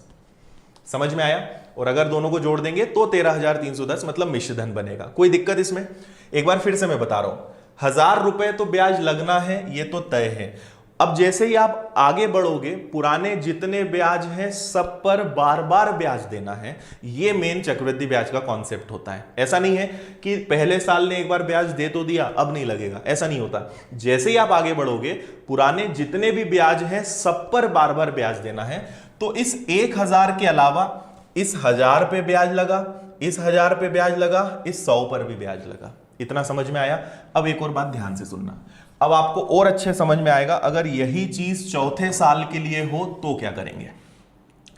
समझ में आया? और अगर दोनों को जोड़ देंगे तो 13310 मतलब मिश्र धन बनेगा। कोई दिक्कत इसमें? एक बार फिर से मैं बता रहा हूं, 1000 रुपए तो ब्याज लगना है, ये तो तय है। अब जैसे ही आप आगे बढ़ोगे, पुराने जितने ब्याज हैं सब पर बार बार ब्याज देना है, ये मेन चक्रवृद्धि ब्याज का कॉन्सेप्ट होता है। ऐसा नहीं है कि पहले साल ने एक बार ब्याज दे तो दिया अब नहीं लगेगा, ऐसा नहीं होता। जैसे ही आप आगे बढ़ोगे, पुराने जितने भी ब्याज हैं सब पर बार बार ब्याज देना है। तो इस 1000 के अलावा इस 1000 पे ब्याज लगा, इस 1000 पे ब्याज लगा, इस 100 पर भी ब्याज लगा। इतना समझ में आया? अब एक और बात ध्यान से सुनना, अब आपको और अच्छे समझ में आएगा। अगर यही चीज चौथे साल के लिए हो तो क्या करेंगे,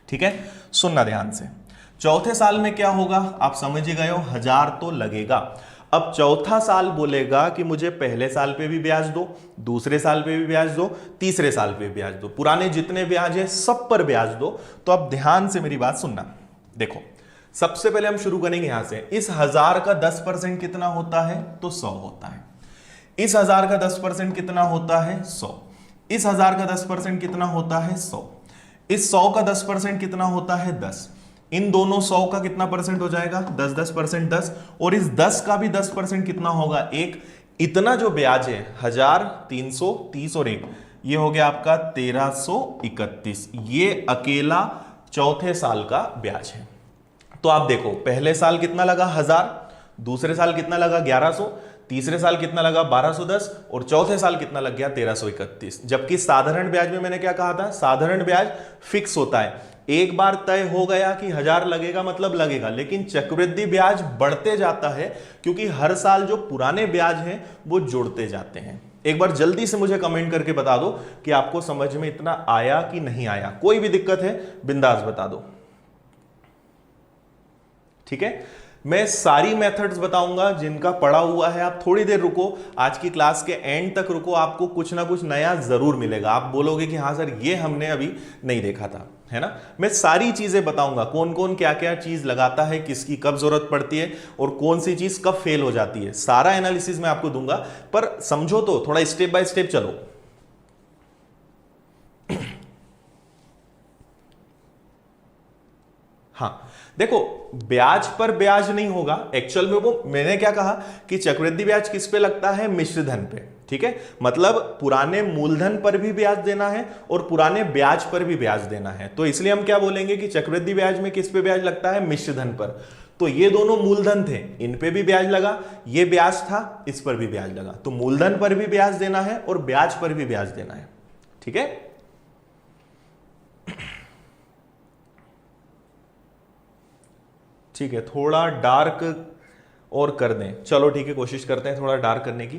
ठीक है? सुनना ध्यान से। चौथे साल में क्या होगा आप समझ ही गए हो, 1000 तो लगेगा। अब चौथा साल बोलेगा कि मुझे पहले साल पे भी ब्याज दो, दूसरे साल पे भी ब्याज दो, तीसरे साल पे भी ब्याज दो, पुराने जितने ब्याज है सब पर ब्याज दो। तो अब ध्यान से मेरी बात सुनना। देखो सबसे पहले हम शुरू करेंगे यहां से। इस 1000 का 10% कितना होता है तो 100 होता है। इस 1000 का 10% कितना होता है 100। इस 1000 का 10% कितना होता है 100। इस 100 का 10% कितना होता है 10। इन दोनों 100 का कितना परसेंट हो जाएगा 10 10% 10, और इस 10 का भी 10% कितना होगा 1। इतना जो ब्याज है 1000 330 और 1, ये हो गया आपका 1331। ये अकेला चौथे साल का ब्याज है। तो आप देखो पहले साल कितना लगा 1000, दूसरे साल कितना लगा 1100, तीसरे साल कितना लगा 1210, और चौथे साल कितना लग गया 1331। जबकि साधारण ब्याज में मैंने क्या कहा था, साधारण ब्याज फिक्स होता है, एक बार तय हो गया कि 1000 लगेगा मतलब लगेगा। लेकिन चक्रवृद्धि ब्याज बढ़ते जाता है क्योंकि हर साल जो पुराने ब्याज हैं वो जुड़ते जाते हैं। एक बार जल्दी से मुझे कमेंट करके बता दो कि आपको समझ में इतना आया कि नहीं आया। कोई भी दिक्कत है बिंदास बता दो, ठीक है? मैं सारी मेथड्स बताऊंगा जिनका पढ़ा हुआ है। आप थोड़ी देर रुको, आज की क्लास के एंड तक रुको, आपको कुछ ना कुछ नया जरूर मिलेगा। आप बोलोगे कि हाँ सर ये हमने अभी नहीं देखा था, है ना? मैं सारी चीजें बताऊंगा, कौन कौन क्या क्या चीज लगाता है, किसकी कब जरूरत पड़ती है और कौन सी चीज कब फेल हो जाती है। सारा एनालिसिस मैं आपको दूंगा, पर समझो तो थोड़ा स्टेप बाय स्टेप चलो। हाँ देखो, ब्याज पर ब्याज नहीं होगा एक्चुअल में। वो मैंने क्या कहा कि चक्रवृद्धि ब्याज किस पे लगता है, मिश्र धन पे, ठीक है? मतलब पुराने मूलधन पर भी ब्याज देना है और पुराने ब्याज पर भी ब्याज देना है। तो इसलिए हम क्या बोलेंगे कि चक्रवृद्धि ब्याज में किस पे ब्याज लगता है, मिश्र धन पर। तो ये दोनों मूलधन थे, इन पे भी ब्याज लगा, ये ब्याज था, इस पर भी ब्याज लगा। तो मूलधन पर भी ब्याज देना है और ब्याज पर भी ब्याज देना है, ठीक है? ठीक है, थोड़ा डार्क और कर दें, चलो ठीक है, कोशिश करते हैं थोड़ा डार्क करने की।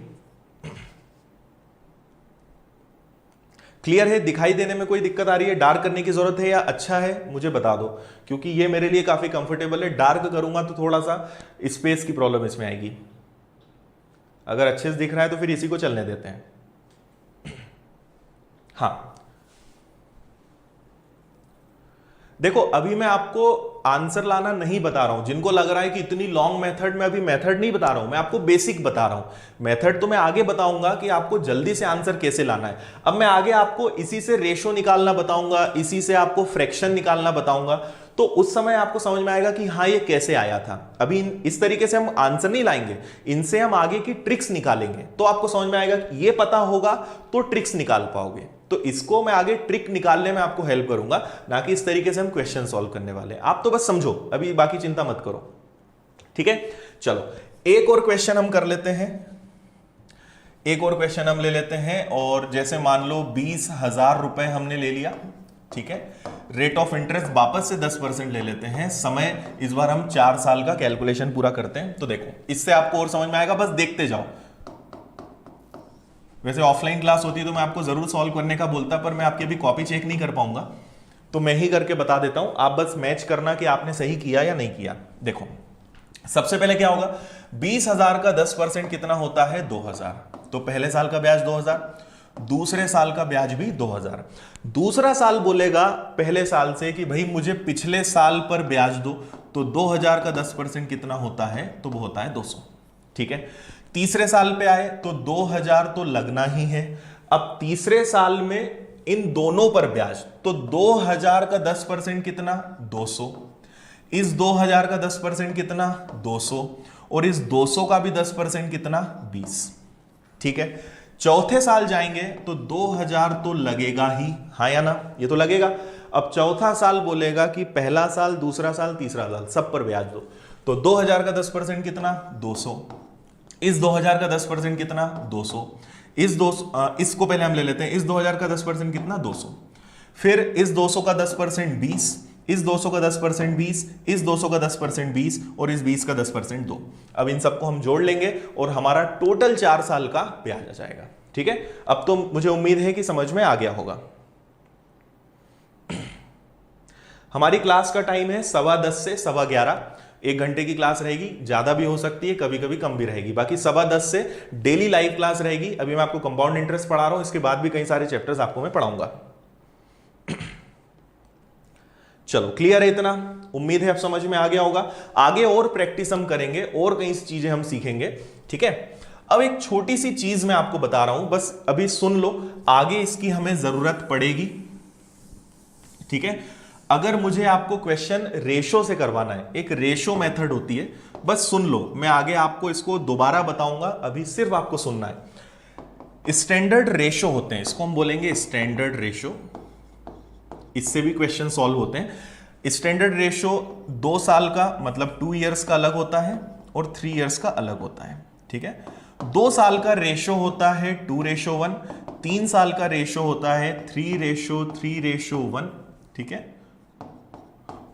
क्लियर है? दिखाई देने में कोई दिक्कत आ रही है? डार्क करने की जरूरत है या अच्छा है मुझे बता दो, क्योंकि ये मेरे लिए काफी कंफर्टेबल है। डार्क करूंगा तो थोड़ा सा स्पेस की प्रॉब्लम इसमें आएगी। अगर अच्छे से दिख रहा है तो फिर इसी को चलने देते हैं। हाँ देखो, अभी मैं आपको आंसर लाना नहीं बता रहा हूं। जिनको लग रहा है कि इतनी लॉन्ग मेथड में, अभी मेथड नहीं बता रहा हूं, मैं आपको बेसिक बता रहा हूं। मेथड तो मैं आगे बताऊंगा कि आपको जल्दी से आंसर कैसे लाना है। अब मैं आगे आपको इसी से रेशो निकालना बताऊंगा, इसी से आपको फ्रैक्शन निकालना बताऊंगा। तो उस समय आपको समझ में आएगा कि हाँ ये कैसे आया था। अभी इस तरीके से हम आंसर नहीं लाएंगे, इनसे हम आगे की ट्रिक्स निकालेंगे। तो आपको समझ में आएगा कि ये पता होगा तो ट्रिक्स निकाल पाओगे। तो इसको मैं आगे ट्रिक निकालने में आपको हेल्प करूंगा, ना कि इस तरीके से हम क्वेश्चन सॉल्व करने वाले हैं। आप तो बस समझो, अभी बाकी चिंता मत करो, ठीक है? चलो एक और क्वेश्चन हम कर लेते हैं। एक और क्वेश्चन हम ले लेते हैं, और जैसे मान लो 20,000 रुपए हमने ले लिया, ठीक है। रेट ऑफ इंटरेस्ट वापस से 10% ले लेते हैं। समय इस बार हम 4 साल का कैलकुलेशन पूरा करते हैं। तो देखो इससे आपको और समझ में आएगा, बस देखते जाओ। वैसे ऑफलाइन क्लास होती तो मैं आपको जरूर सॉल्व करने का बोलता, पर मैं आपकी अभी कॉपी चेक नहीं कर पाऊंगा, तो मैं ही करके बता देता हूं। आप बस मैच करना कि आपने सही किया या नहीं किया। देखो सबसे पहले क्या होगा, 20,000 का 10% कितना होता है, 2,000। तो पहले साल का ब्याज 2,000, दूसरे साल का ब्याज भी 2,000। दूसरा साल बोलेगा पहले साल से कि भाई मुझे पिछले साल पर ब्याज दो, तो 2,000 का 10% कितना होता है, तो वो होता है 200, ठीक है। तीसरे साल पे आए तो 2,000 तो लगना ही है। अब तीसरे साल में इन दोनों पर ब्याज, तो 2,000 का 10% कितना, 200। इस 2,000 का 10% कितना, 200, और इस 200 का भी 10% कितना, 20, ठीक है। चौथे साल जाएंगे तो 2,000 तो लगेगा ही, हाँ या ना, ये तो लगेगा। अब चौथा साल बोलेगा कि पहला साल, दूसरा साल, तीसरा साल, सब पर ब्याज दो, तो 2,000 का 10% कितना, 200। इस 2,000 का 10% कितना, 200। इसको पहले हम ले लेते हैं। इस 2,000 का 10% कितना, 200। फिर इस 200 का 10% 20, इस 200 का 10% 20, इस 200 का 10% 20, और इस 20 का 10% 2। अब इन सबको हम जोड़ लेंगे और हमारा टोटल 4 साल का ब्याज आ जाएगा, ठीक है। अब तो मुझे उम्मीद है कि समझ में आ गया होगा। हमारी क्लास का टाइम है 10:15 से 11:15। 1 घंटे की क्लास रहेगी, ज्यादा भी हो सकती है, कभी कभी कम भी रहेगी। बाकी 10:15 से डेली लाइव क्लास रहेगी। अभी मैं आपको कंपाउंड इंटरेस्ट पढ़ा रहा हूं, इसके बाद भी कई सारे चैप्टर्स आपको मैं पढ़ाऊंगा। चलो क्लियर है इतना, उम्मीद है अब समझ में आ गया होगा। आगे और प्रैक्टिस हम करेंगे और कई चीजें हम सीखेंगे, ठीक है। अब एक छोटी सी चीज मैं आपको बता रहा हूं, बस अभी सुन लो, आगे इसकी हमें जरूरत पड़ेगी, ठीक है। अगर मुझे आपको क्वेश्चन रेशो से करवाना है, एक रेशो मेथड होती है, बस सुन लो, मैं आगे आपको इसको दोबारा बताऊंगा, अभी सिर्फ आपको सुनना है। स्टैंडर्ड रेशो होते हैं, इसको हम बोलेंगे स्टैंडर्ड रेशो। इससे भी क्वेश्चन सॉल्व होते हैं। स्टैंडर्ड रेशो 2 साल का मतलब 2 इयर्स का अलग होता है, और 3 इयर्स का अलग होता है, ठीक है। 2 साल का रेशो होता है 2:1, 3 साल का रेशो होता है 3:3:1, ठीक है।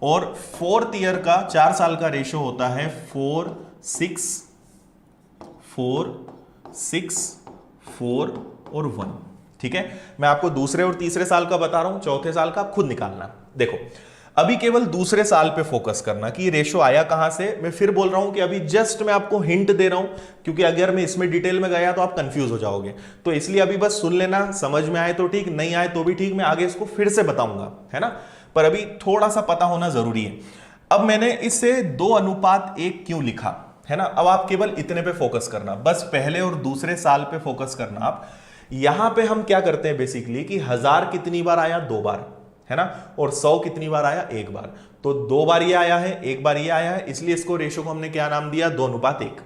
और 4th ईयर का 4 साल का रेशो होता है 4:6:4:6:4 और 1, ठीक है। मैं आपको दूसरे और तीसरे साल का बता रहा हूं, चौथे साल का आप खुद निकालना। देखो अभी केवल दूसरे साल पे फोकस करना कि ये रेशो आया कहां से। मैं फिर बोल रहा हूं कि अभी जस्ट मैं आपको हिंट दे रहा हूं, क्योंकि अगर मैं इसमें डिटेल में गया तो आप कंफ्यूज हो जाओगे। तो इसलिए अभी बस सुन लेना, समझ में आए तो ठीक, नहीं आए तो भी ठीक, मैं आगे इसको फिर से बताऊंगा, है ना। पर अभी थोड़ा सा पता होना जरूरी है। अब मैंने इससे 2:1 क्यों लिखा, है ना। अब आप केवल इतने पे फोकस करना, बस पहले और दूसरे साल पे फोकस करना आप। यहां पे हम क्या करते हैं बेसिकली कि 1000 कितनी बार आया, 2 बार, है ना, और 100 कितनी बार आया, 1 बार। तो 2 बार ये आया है, 1 बार ये आया है, इसलिए इसको रेशो को हमने क्या नाम दिया, 2:1।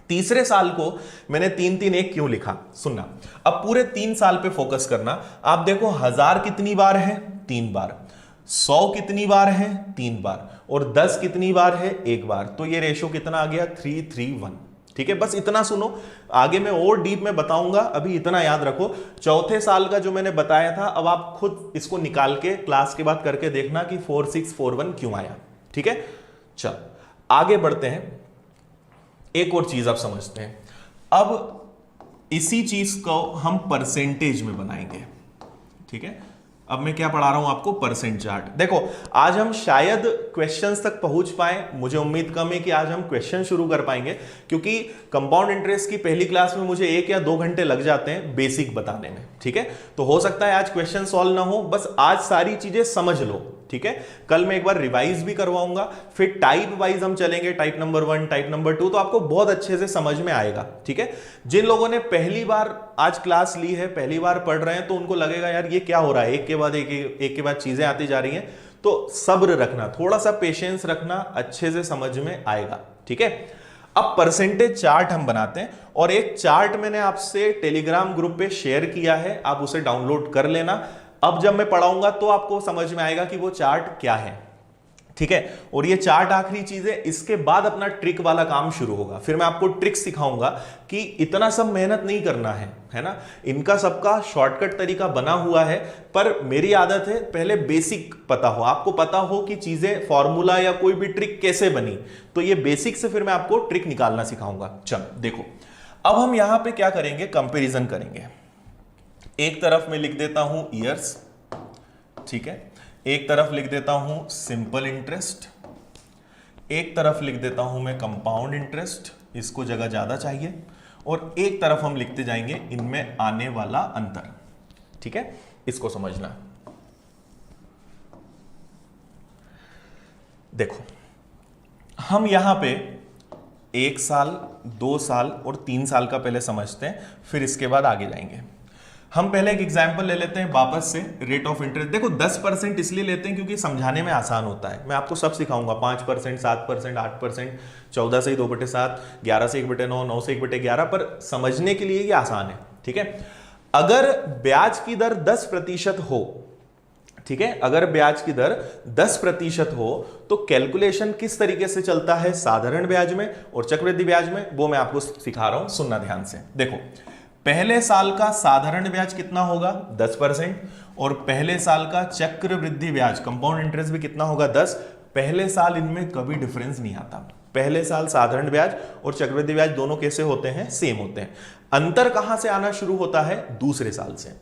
तीसरे साल को मैंने 3:1 क्यों लिखा, सुनना। अब पूरे 3 साल पे फोकस करना। आप देखो 1000 कितनी बार है, 3 बार, 100 कितनी बार है, 3 बार, और 10 कितनी बार है, 1 बार। तो ये रेशो कितना आ गया, 3:3:1, ठीक है। बस इतना सुनो, आगे मैं और डीप में बताऊंगा, अभी इतना याद रखो। चौथे साल का जो मैंने बताया था, अब आप खुद इसको निकाल के क्लास के बाद करके देखना कि 4:6:4:1 क्यों आया, ठीक है। चल आगे बढ़ते हैं, एक और चीज आप समझते हैं। अब इसी चीज को हम परसेंटेज में बनाएंगे, ठीक है। अब मैं क्या पढ़ा रहा हूं आपको, परसेंट चार्ट। देखो आज हम शायद क्वेश्चंस तक पहुंच पाए, मुझे उम्मीद कम है कि आज हम क्वेश्चन शुरू कर पाएंगे, क्योंकि कंपाउंड इंटरेस्ट की पहली क्लास में मुझे 1 या 2 घंटे लग जाते हैं बेसिक बताने में, ठीक है। तो हो सकता है आज क्वेश्चन सॉल्व ना हो, बस आज सारी चीजें समझ लो, ठीक है। कल मैं एक बार रिवाइज भी करवाऊंगा, फिर टाइप वाइज हम चलेंगे, टाइप नंबर 1, टाइप नंबर 2, तो आपको बहुत अच्छे से समझ में आएगा, ठीक है। जिन लोगों ने पहली बार आज क्लास ली है, पहली बार पढ़ रहे हैं, तो उनको लगेगा यार ये क्या हो रहा है, एक के बाद चीजें आती जा रही हैं। तो सब्र रखना, थोड़ा सा पेशेंस रखना, अच्छे से समझ में आएगा, ठीक है। अब परसेंटेज चार्ट हम बनाते हैं, और एक चार्ट मैंने आपसे टेलीग्राम ग्रुप पे शेयर किया है, आप उसे डाउनलोड कर लेना। अब जब मैं पढ़ाऊंगा तो आपको समझ में आएगा कि वो चार्ट क्या है। ठीक है। और ये 4 आखिरी चीजें, इसके बाद अपना ट्रिक वाला काम शुरू होगा। फिर मैं आपको ट्रिक सिखाऊंगा कि इतना सब मेहनत नहीं करना है ना। इनका सबका शॉर्टकट तरीका बना हुआ है, पर मेरी आदत है पहले बेसिक पता हो, आपको पता हो कि चीजें फॉर्मूला या कोई भी ट्रिक कैसे बनी। तो ये बेसिक से फिर मैं आपको ट्रिक निकालना सिखाऊंगा। चलो देखो, अब हम यहां पे क्या करेंगे, कंपैरिजन करेंगे। एक तरफ मैं लिख देता हूं ईयर्स, ठीक है, एक तरफ लिख देता हूं सिंपल इंटरेस्ट, एक तरफ लिख देता हूं मैं कंपाउंड इंटरेस्ट, इसको जगह ज्यादा चाहिए, और एक तरफ हम लिखते जाएंगे इनमें आने वाला अंतर। ठीक है, इसको समझना। देखो, हम यहां पे 1 साल, 2 साल और 3 साल का पहले समझते हैं, फिर इसके बाद आगे जाएंगे। हम पहले एक एग्जांपल ले लेते हैं वापस से, रेट ऑफ इंटरेस्ट। देखो 10% इसलिए लेते हैं क्योंकि समझाने में आसान होता है। मैं आपको सब सिखाऊंगा, 5%, 7%, 8%, 14 से 2/7, 11 से 1/9, 9 से 1/11, पर समझने के लिए ये आसान है। ठीक है, अगर ब्याज की दर 10% हो, ठीक है, अगर ब्याज की दर 10% हो तो कैलकुलेशन किस तरीके से चलता है साधारण ब्याज में और चक्रवृद्धि ब्याज में, वो मैं आपको सिखा रहा हूं, सुनना ध्यान से। देखो, पहले साल का साधारण ब्याज कितना होगा, 10%, और पहले साल का चक्रवृद्धि ब्याज, कंपाउंड इंटरेस्ट भी कितना होगा, 10। पहले साल इनमें कभी डिफरेंस नहीं आता। पहले साल साधारण ब्याज और चक्रवृद्धि ब्याज दोनों कैसे होते हैं, सेम होते हैं। अंतर कहां से आना शुरू होता है, दूसरे साल से।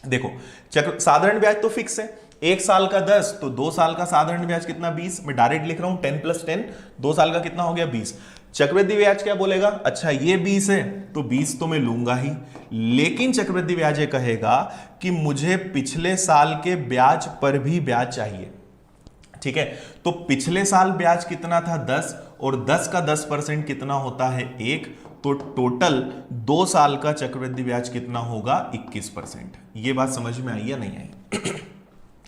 देखो, साधारण ब्याज तो फिक्स है, 1 साल का 10, तो 2 साल का साधारण ब्याज कितना, 20। मैं डायरेक्ट लिख रहा हूं 10 + 10, 2 साल का कितना हो गया, 20। चक्रवृद्धि ब्याज क्या बोलेगा, अच्छा ये 20 है तो 20 तो मैं लूंगा ही, लेकिन चक्रवृद्धि ब्याज ये कहेगा कि मुझे पिछले साल के ब्याज पर भी ब्याज चाहिए। ठीक है, तो पिछले साल ब्याज कितना था, 10, और 10 का 10% कितना होता है, 1, तो टोटल 2 साल का चक्रवृद्धि ब्याज कितना होगा, 21%। ये बात समझ में आई या नहीं आई?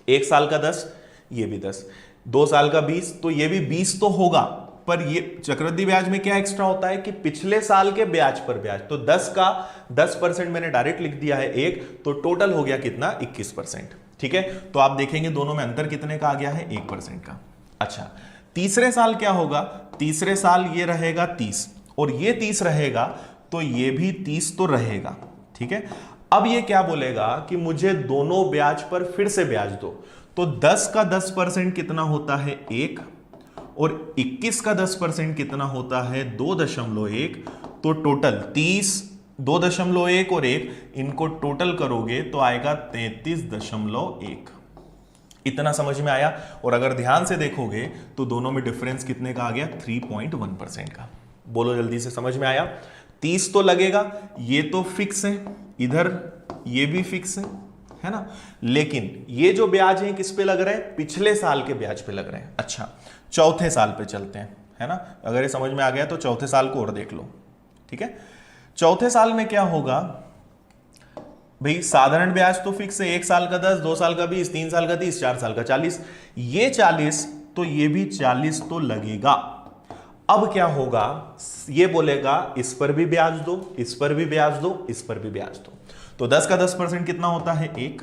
1 साल का 10, ये भी 10, 2 साल का 20, तो ये भी 20 तो होगा, पर ये चक्रवृद्धि ब्याज में क्या एक्स्ट्रा होता है कि पिछले साल के ब्याज पर ब्याज, तो 10 का 10% मैंने डायरेक्ट लिख दिया है 1, तो टोटल हो गया कितना, 21%। ठीक है, तो आप देखेंगे दोनों में अंतर कितने का आ गया है, 1% का। अच्छा, तीसरे साल क्या होगा, तीसरे साल ये रहेगा 30, और ये 30 रहेगा, तो ये भी 30 तो रहेगा। ठीक है, अब ये क्या बोलेगा कि मुझे दोनों ब्याज पर फिर से ब्याज दो, तो 10 का 10% कितना होता है, 1, और 21 का 10% कितना होता है, 2.1, तो टोटल 30, 2.1 और 1, इनको टोटल करोगे तो आएगा 33.1। इतना समझ में आया? और अगर ध्यान से देखोगे तो दोनों में डिफरेंस कितने का आ गया, 3.1% का। बोलो जल्दी से, समझ में आया? 30 तो लगेगा, ये तो फिक्स है, इधर ये भी फिक्स है ना, लेकिन ये जो ब्याज है किस पे लग रहे हैं, पिछले साल के ब्याज पे लग रहे हैं। अच्छा, चौथे साल पे चलते हैं, है ना। अगर ये समझ में आ गया तो चौथे साल को और देख लो। ठीक है, चौथे साल में क्या होगा भाई, साधारण ब्याज तो फिक्स है, 1 साल का 10, 2 साल का 20, 3 साल का 30, 4 साल का 40, ये 40, तो ये भी 40 तो लगेगा। अब क्या होगा, ये बोलेगा इस पर भी ब्याज दो, इस पर भी ब्याज दो, इस पर भी ब्याज दो, तो 10 का 10% कितना होता है, 1,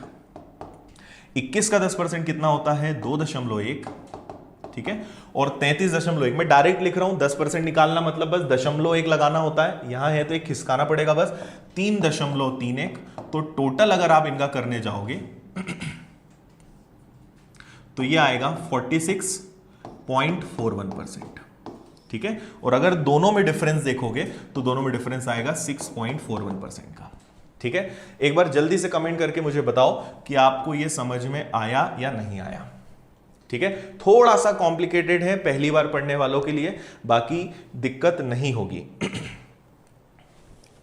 21 का 10% कितना होता है, 2.1, ठीक है, और 33.1। मैं डायरेक्ट लिख रहा हूं, 10% निकालना मतलब बस 0.1 लगाना होता है, यहां है तो एक खिसकाना पड़ेगा बस, 3.31। तो टोटल अगर आप इनका करने जाओगे तो ये आएगा 46.41%। ठीक है, और अगर दोनों में डिफरेंस देखोगे तो दोनों में डिफरेंस आएगा 6.41% का। ठीक है, एक बार जल्दी से कमेंट करके मुझे बताओ कि आपको यह समझ में आया या नहीं आया। ठीक है, थोड़ा सा कॉम्प्लिकेटेड है पहली बार पढ़ने वालों के लिए, बाकी दिक्कत नहीं होगी।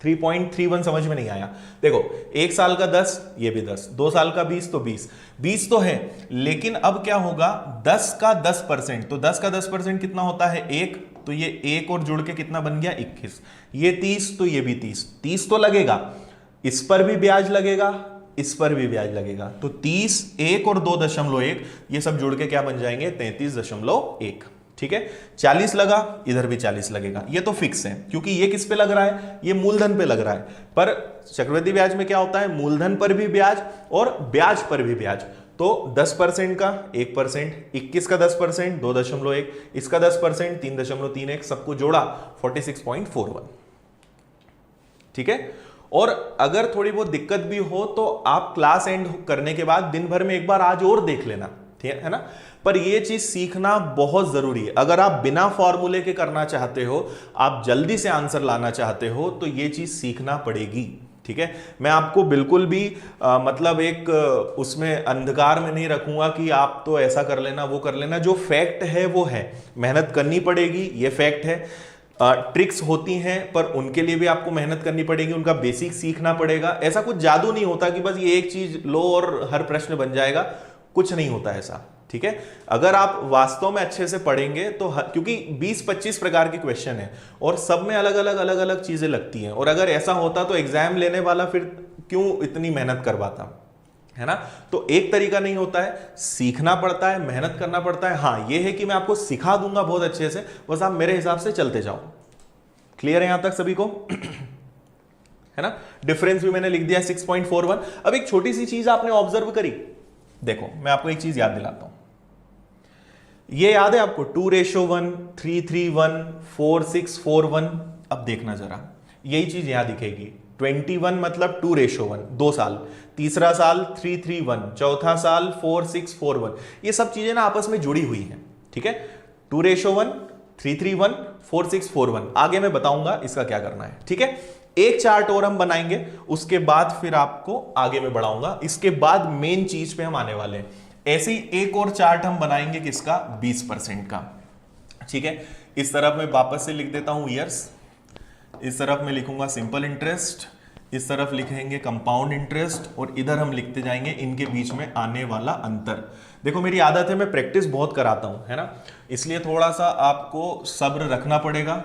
3.31 समझ में नहीं आया? देखो, 1 साल का 10, ये भी 10, 2 साल का 20, तो 20 तो है, लेकिन अब क्या होगा, 10 का 10%, तो 10 का 10% कितना होता है, 1, तो ये 1 और जुड़ के कितना बन गया, 21, ये 30, तो ये भी 30 तो लगेगा, इस पर भी ब्याज लगेगा, इस पर भी ब्याज लगेगा, तो 30, 1 और 2.1, ये सब जुड़ के क्या बन जाएंगे, 33.1। ठीक है, 40 लगा, इधर भी 40 लगेगा, ये तो फिक्स है क्योंकि ये किस पे लग रहा है, ये मूलधन पे लग रहा है। पर चक्रवृद्धि ब्याज में क्या होता है, मूलधन पर भी ब्याज और ब्याज पर भी ब्याज, तो 10% का 1%, 21 का 10% 2.1, इसका 10% 3.31, सबको जोड़ा 46.41। ठीक है। और अगर थोड़ी बहुत दिक्कत भी हो तो आप क्लास एंड करने के बाद दिन भर में एक बार आज और देख लेना, ठीक है ना। पर यह चीज सीखना बहुत जरूरी है। अगर आप बिना फॉर्मूले के करना चाहते हो, आप जल्दी से आंसर लाना चाहते हो, तो यह चीज सीखना पड़ेगी। ठीक है। मैं आपको बिल्कुल भी मतलब एक उसमें अंधकार में नहीं रखूंगा कि आप तो ऐसा कर लेना वो कर लेना। जो फैक्ट है वो है, मेहनत करनी पड़ेगी, ये फैक्ट है। ट्रिक्स होती हैं पर उनके लिए भी आपको मेहनत करनी पड़ेगी, उनका बेसिक सीखना पड़ेगा। ऐसा कुछ जादू नहीं होता कि बस ये एक चीज लो और हर प्रश्न बन जाएगा, कुछ नहीं होता ऐसा। ठीक है। अगर आप वास्तव में अच्छे से पढ़ेंगे तो क्योंकि 20-25 प्रकार के क्वेश्चन है और सब में अलग अलग चीजें लगती हैं, और अगर ऐसा होता तो एग्जाम लेने वाला फिर क्यों इतनी मेहनत करवाता, है ना। तो एक तरीका नहीं होता है, सीखना पड़ता है, मेहनत करना पड़ता है। हाँ ये है कि मैं आपको सिखा दूंगा बहुत अच्छे से, बस आप मेरे हिसाब से चलते जाओ। क्लियर है यहां तक सभी को? है ना। डिफरेंस भी मैंने लिख दिया 6.41। अब एक छोटी सी चीज आपने ऑब्जर्व करी, देखो मैं आपको एक चीज याद दिलाता हूं। ये याद है आपको 2:1, 3:1, 4:6:1? अब देखना जरा, यही चीज यहां दिखेगी। 21 मतलब 2:1, 2 साल, तीसरा साल 3:1, चौथा साल 4:6:1। ये सब चीजें ना आपस में जुड़ी हुई हैं। ठीक है। 2:1, 3:1, 4:6:1। आगे मैं बताऊंगा इसका क्या करना है। ठीक है। एक चार्ट और हम बनाएंगे, उसके बाद फिर आपको आगे में बढ़ाऊंगा। इसके बाद मेन चीज पे हम आने वाले हैं। ऐसे ही एक और चार्ट हम बनाएंगे किसका? 20% का। ठीक है। इस तरफ मैं वापस से लिख देता हूं ईयर्स, इस तरफ मैं लिखूंगा सिंपल इंटरेस्ट, इस तरफ लिखेंगे कंपाउंड इंटरेस्ट, और इधर हम लिखते जाएंगे इनके बीच में आने वाला अंतर। देखो मेरी आदत है, मैं प्रैक्टिस बहुत कराता हूं, है ना, इसलिए थोड़ा सा आपको सब्र रखना पड़ेगा।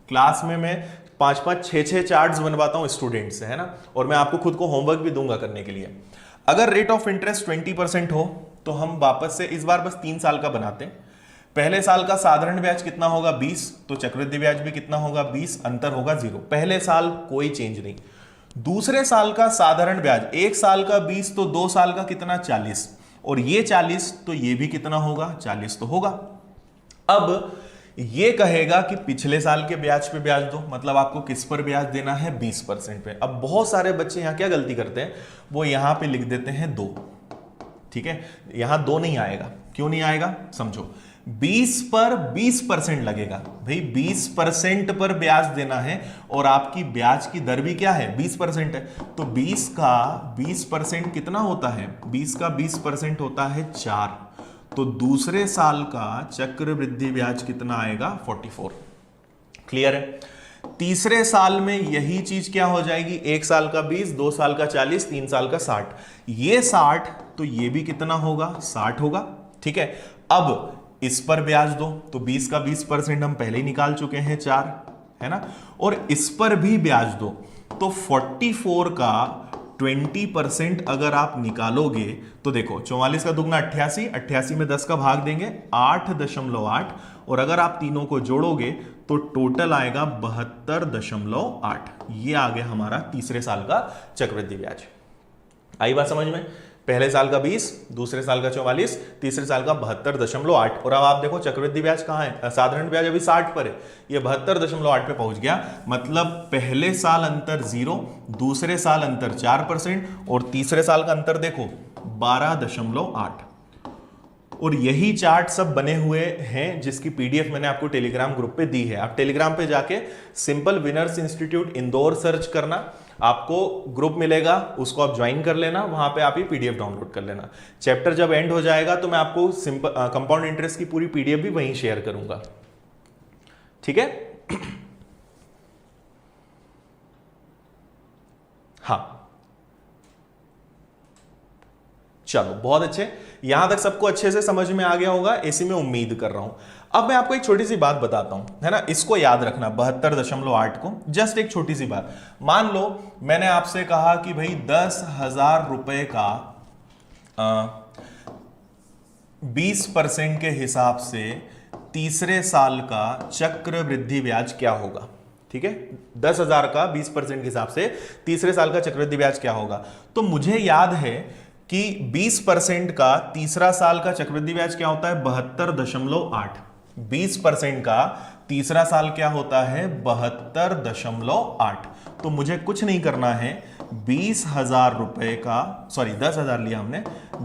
क्लास में मैं 5-5, 6-6 चार्ट्स बनवाता हूं स्टूडेंट से, है ना, और मैं आपको खुद को होमवर्क भी दूंगा करने के लिए। अगर रेट ऑफ इंटरेस्ट 20% हो तो हम वापस से इस बार बस 3 साल का बनाते हैं। पहले साल का साधारण ब्याज कितना होगा? 20, तो चक्रवृद्धि ब्याज भी कितना होगा? 20, अंतर होगा 0। पहले साल कोई चेंज नहीं। दूसरे साल का साधारण ब्याज, एक साल का 20 तो 2 साल का कितना? 40, और ये 40 तो ये भी कितना होगा? 40 तो होगा। अब ये कहेगा कि पिछले साल के ब्याज पे ब्याज दो, मतलब आपको किस पर ब्याज देना है? 20% पे। अब बहुत सारे बच्चे यहां क्या गलती करते हैं, वो यहां पे लिख देते हैं 2। ठीक है। यहां 2 नहीं आएगा। क्यों नहीं आएगा? समझो, 20 पर 20% लगेगा भाई, 20% पर ब्याज देना है, और आपकी ब्याज की दर भी क्या है? 20% है। तो 20 का 20% कितना होता है? 20 का 20% होता है 4। तो दूसरे साल का चक्रवृद्धि ब्याज कितना आएगा? 44। क्लियर है। तीसरे साल में यही चीज क्या हो जाएगी? एक साल का 20, 2 साल का 40, 3 साल का 60। ये 60 तो ये भी कितना होगा? 60 होगा। ठीक है। अब इस पर ब्याज दो, तो 20 का 20% हम पहले ही निकाल चुके हैं 4, है ना, और इस पर भी ब्याज दो, तो 44 का 20% अगर आप निकालोगे तो देखो 44 का दुगना 88, 88 में 10 का भाग देंगे 8.8, और अगर आप तीनों को जोड़ोगे तो टोटल आएगा 72.8। ये आ गया हमारा तीसरे साल का चक्रवृद्धि ब्याज। आई बात समझ में? पहले साल का 20, दूसरे साल का 44, तीसरे साल का 72.8। और अब आप देखो चक्रवृद्धि ब्याज कहां है? साधारण ब्याज अभी 60 पर है, ये 72.8 पे पहुंच गया। मतलब पहले साल अंतर 0, दूसरे साल अंतर 4%, और तीसरे साल का अंतर देखो 12.8। और यही चार्ट सब बने हुए हैं, जिसकी पीडीएफ मैंने आपको टेलीग्राम ग्रुप पे दी है। आप टेलीग्राम पे जाके simple winners institute Indore search करना, आपको ग्रुप मिलेगा, उसको आप ज्वाइन कर लेना, वहां पे आप ये पीडीएफ डाउनलोड कर लेना। चैप्टर जब एंड हो जाएगा तो मैं आपको सिंपल कंपाउंड इंटरेस्ट की पूरी पीडीएफ भी वहीं शेयर करूंगा। ठीक है। हाँ चलो बहुत अच्छे, यहां तक सबको अच्छे से समझ में आ गया होगा, ऐसी मैं उम्मीद कर रहा हूं। अब मैं आपको एक छोटी सी बात बताता हूं, है ना, इसको याद रखना 72.8 को। जस्ट एक छोटी सी बात, मान लो मैंने आपसे कहा कि भाई 10,000 रुपए का 20% के हिसाब से तीसरे साल का चक्रवृद्धि ब्याज क्या होगा। ठीक है, 10,000 का 20% के हिसाब से तीसरे साल का चक्रवृद्धि ब्याज क्या होगा। तो मुझे याद है कि 20% का तीसरा साल का चक्रवृद्धि ब्याज क्या होता है 72.8। 20% का तीसरा साल क्या होता है 72.8। तो मुझे कुछ नहीं करना है, 20,000 रुपए का, सॉरी 10,000 लिया हमने,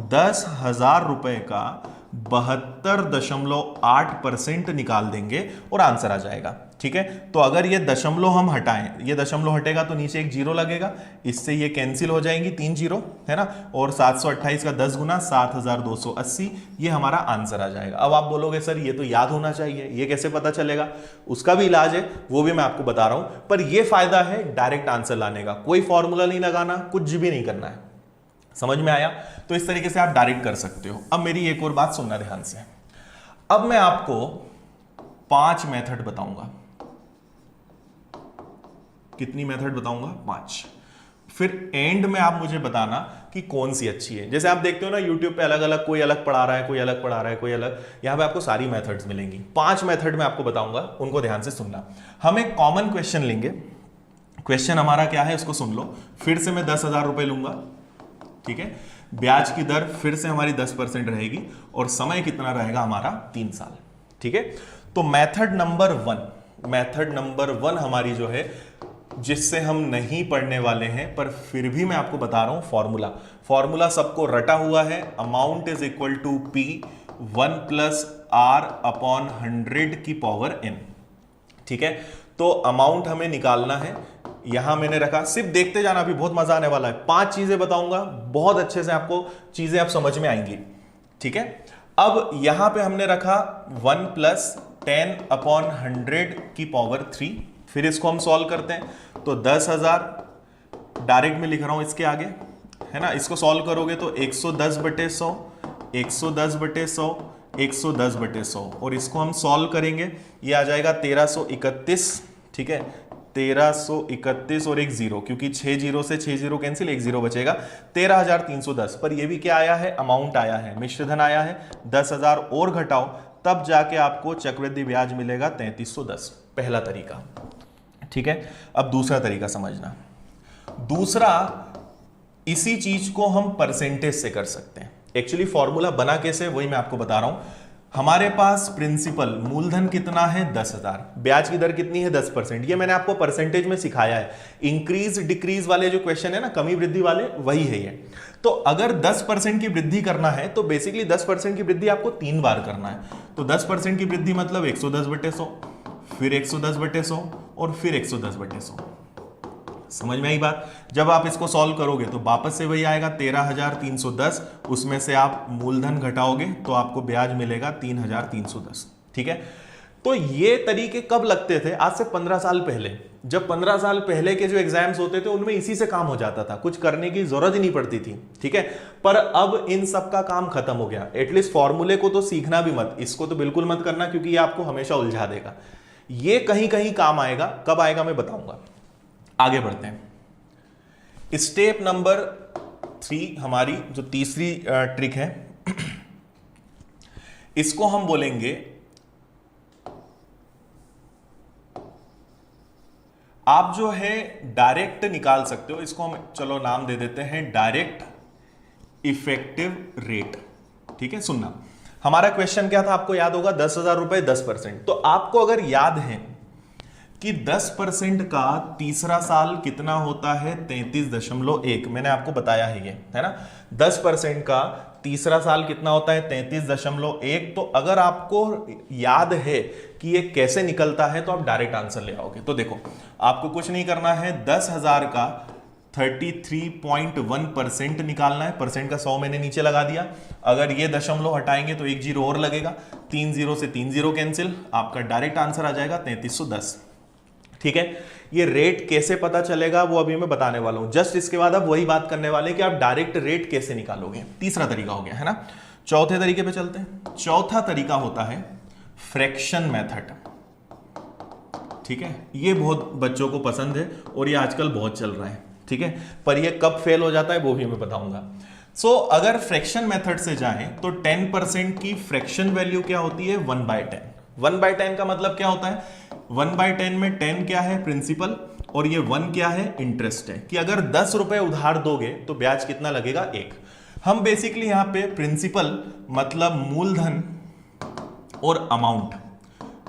10,000 रुपए का 72.8% निकाल देंगे और आंसर आ जाएगा। ठीक है, तो अगर ये दशमलव हम हटाएं, ये दशमलव हटेगा तो नीचे एक जीरो लगेगा, इससे ये कैंसिल हो जाएंगी, 3 जीरो है ना, और 728 का 10 गुना 7,280, ये हमारा आंसर आ जाएगा। अब आप बोलोगे सर ये तो याद होना चाहिए, ये कैसे पता चलेगा? उसका भी इलाज है, वो भी मैं आपको बता रहा हूं, पर ये फायदा है डायरेक्ट आंसर लाने का, कोई फॉर्मूला नहीं लगाना, कुछ भी नहीं करना है। समझ में आया? तो इस तरीके से आप डायरेक्ट कर सकते हो। अब मेरी एक और बात सुनना ध्यान से, अब मैं आपको 5 मेथड बताऊंगा। कितनी मेथड बताऊंगा? 5। फिर एंड में आप मुझे बताना कि कौन सी अच्छी है। जैसे आप देखते हो ना यूट्यूब पे अलग अलग, कोई अलग पढ़ा रहा है, कोई अलग पढ़ा रहा है, कोई अलग, यहां पे आपको सारी मेथड्स मिलेंगी। 5 मेथड में आपको बताऊंगा, उनको ध्यान से सुनना। हम एक कॉमन क्वेश्चन लेंगे, क्वेश्चन हमारा क्या है उसको सुन लो। फिर से मैं 10,000 रुपए लूंगा, ठीक है, ब्याज की दर फिर से हमारी 10% रहेगी और समय कितना रहेगा हमारा 3 साल। ठीक है, तो मेथड नंबर 1 हमारी जो है, जिससे हम नहीं पढ़ने वाले हैं पर फिर भी मैं आपको बता रहा हूं, फॉर्मूला सबको रटा हुआ है। Amount is equal to P 1 + R/100 की पावर n। ठीक है, तो अमाउंट हमें निकालना है, यहां मैंने रखा, सिर्फ देखते जाना, अभी बहुत मजा आने वाला है। 5 चीजें बताऊंगा, बहुत अच्छे से आपको चीजें अब समझ में आएंगी। ठीक है, अब यहां पे हमने रखा 1 + 10/100 की पावर 3। फिर इसको हम सॉल्व करते हैं, तो 10,000 डायरेक्ट में लिख रहा हूं इसके आगे, है ना। इसको सॉल्व करोगे तो 110/100, 110/100, 110/100, और इसको हम सॉल्व करेंगे, ये आ जाएगा 1331। ठीक है, 1331 और एक जीरो, क्योंकि 6 जीरो से 6 जीरो कैंसिल, एक जीरो बचेगा, 13,310। पर ये भी क्या आया है? अमाउंट आया है, मिश्रधन आया है। 10,000 और घटाओ, तब जाके आपको चक्रवृद्धि ब्याज मिलेगा 3310। पहला तरीका। ठीक है, अब दूसरा तरीका समझना। दूसरा, इसी चीज को हम परसेंटेज से कर सकते हैं। एक्चुअली फॉर्मूला बना कैसे, वही मैं आपको बता रहा हूं। हमारे पास प्रिंसिपल मूलधन कितना है 10,000, ब्याज की दर कितनी है 10%। ये मैंने आपको परसेंटेज में सिखाया है। इंक्रीज डिक्रीज वाले जो क्वेश्चन है ना, कमी वृद्धि वाले, वही है ये। तो अगर 10% की वृद्धि करना है तो बेसिकली 10% की वृद्धि आपको 3 बार करना है। तो 10% की वृद्धि मतलब 110/100, फिर 110/100 और फिर 110/100। समझ में आई बात? जब आप इसको सॉल्व करोगे तो वापस से वही आएगा 13,310, उसमें से आप मूलधन घटाओगे तो आपको ब्याज मिलेगा 3,310। ठीक है, तो ये तरीके कब लगते थे? आज से 15 साल पहले। जब 15 साल पहले के जो एग्जाम्स होते थे उनमें इसी से काम हो जाता था, कुछ करने की जरूरत ही नहीं पड़ती थी। ठीक है, पर अब इन सब का काम खत्म हो गया। एटलीस्ट फॉर्मूले को तो सीखना भी मत, इसको तो बिल्कुल मत करना, क्योंकि ये आपको हमेशा उलझा देगा। ये कहीं कहीं काम आएगा, कब आएगा मैं बताऊंगा। आगे बढ़ते हैं। स्टेप नंबर 3, हमारी जो तीसरी ट्रिक है, इसको हम बोलेंगे, आप जो है डायरेक्ट निकाल सकते हो, इसको हम चलो नाम दे देते हैं डायरेक्ट इफेक्टिव रेट। ठीक है, सुनना, हमारा क्वेश्चन क्या था आपको याद होगा, 10,000 रुपए 10%। तो आपको अगर याद है कि 10% का तीसरा साल कितना होता है 33.1, मैंने आपको बताया है ये, है ना। 10% का तीसरा साल कितना होता है 33.1। तो अगर आपको याद है कि ये कैसे निकलता है तो आप डायरेक्ट आंसर ले आओगे। तो देखो, आपको कुछ नहीं करना है, 10,000 का 33.1% निकालना है। परसेंट का 100 मैंने नीचे लगा दिया। अगर ये दशमलव हटाएंगे तो एक जीरो और लगेगा, 3 जीरो से 3 जीरो कैंसिल, आपका डायरेक्ट आंसर आ जाएगा 3310। ठीक है, ये रेट कैसे पता चलेगा वो अभी मैं बताने वाला हूं। जस्ट इसके बाद अब वही बात करने वाले कि आप डायरेक्ट रेट कैसे निकालोगे। तीसरा तरीका हो गया, है ना। चौथे तरीके पे चलते हैं। चौथा तरीका होता है फ्रैक्शन मेथड। ठीक है, ये बहुत बच्चों को पसंद है और ये आजकल बहुत चल रहा है। ठीक है, पर ये कब फेल हो जाता है वो भी मैं बताऊंगा। सो अगर फ्रैक्शन मेथड से जाएं तो 10% की फ्रैक्शन वैल्यू क्या होती है 1/10। 1/10 का मतलब क्या होता है, 1/10 में 10 क्या है प्रिंसिपल और ये 1 क्या है इंटरेस्ट है। कि अगर 10 रुपए उधार दोगे तो ब्याज कितना लगेगा 1। हम बेसिकली यहां पे प्रिंसिपल मतलब मूलधन और अमाउंट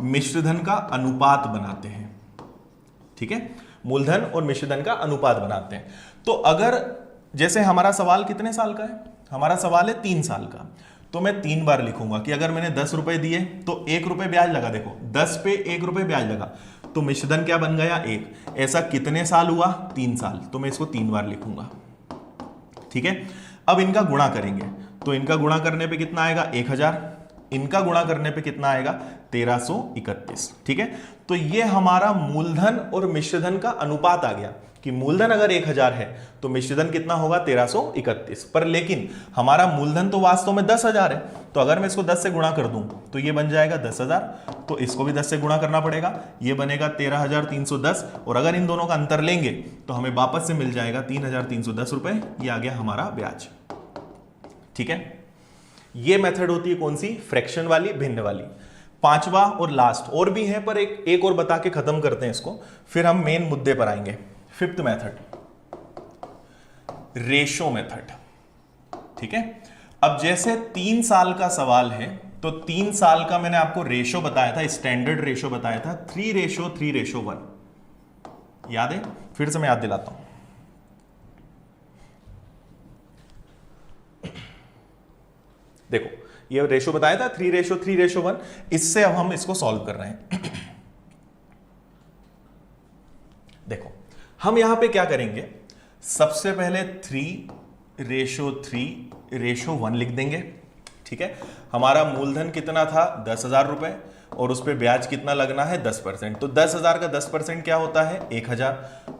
मिश्रधन का अनुपात बनाते हैं। ठीक है, मूलधन और मिश्रधन का अनुपात बनाते हैं। तो अगर जैसे हमारा सवाल कितने साल का है, हमारा सवाल है 3 साल का, तो मैं 3 बार लिखूंगा कि अगर मैंने 10 रुपए दिए तो 1 रुपए ब्याज लगा। देखो 10 पे 1 रुपए ब्याज लगा, तो मिश्रधन क्या बन गया 1। ऐसा कितने साल हुआ, 3 साल, तो मैं इसको 3 बार लिखूंगा। ठीक है, अब इनका गुणा करेंगे, तो इनका गुणा करने पे कितना आएगा 1000, इनका गुणा करने पे कितना आएगा 1331। ठीक है, तो ये हमारा मूलधन और मिश्रधन का अनुपात आ गया कि मूलधन अगर 1000 है तो मिश्रधन कितना होगा 1331। पर लेकिन हमारा मूलधन तो वास्तव में 10,000 है, तो अगर मैं इसको 10 से गुणा कर दूं तो ये बन जाएगा 10,000, तो इसको भी 10 से गुणा करना पड़ेगा, ये बनेगा 13,310, और अगर इन दोनों का अंतर लेंगे तो हमें वापस से मिल जाएगा 3,310 रुपए। ये आ गया हमारा ब्याज। ठीक है, ये मेथड होती है कौन सी, फ्रैक्शन वाली, भिन्न वाली। पांचवा और लास्ट और भी है, पर एक और बता के खत्म करते हैं इसको, फिर हम मेन मुद्दे पर आएंगे। 5th method, ratio method. ठीक है, अब जैसे 3 साल का सवाल है, तो 3 साल का मैंने आपको रेशो बताया था, स्टैंडर्ड रेशो बताया था 3:3:1। याद है, फिर से मैं याद दिलाता हूं। देखो ये रेशो बताया था 3:3:1, इससे अब हम इसको सॉल्व कर रहे हैं। देखो हम यहां पे क्या करेंगे, सबसे पहले 3:3:1 लिख देंगे। ठीक है, हमारा मूलधन कितना था 10,000 रुपए, और उस पर ब्याज कितना लगना है 10%, तो 10,000 का 10% क्या होता है 1,000,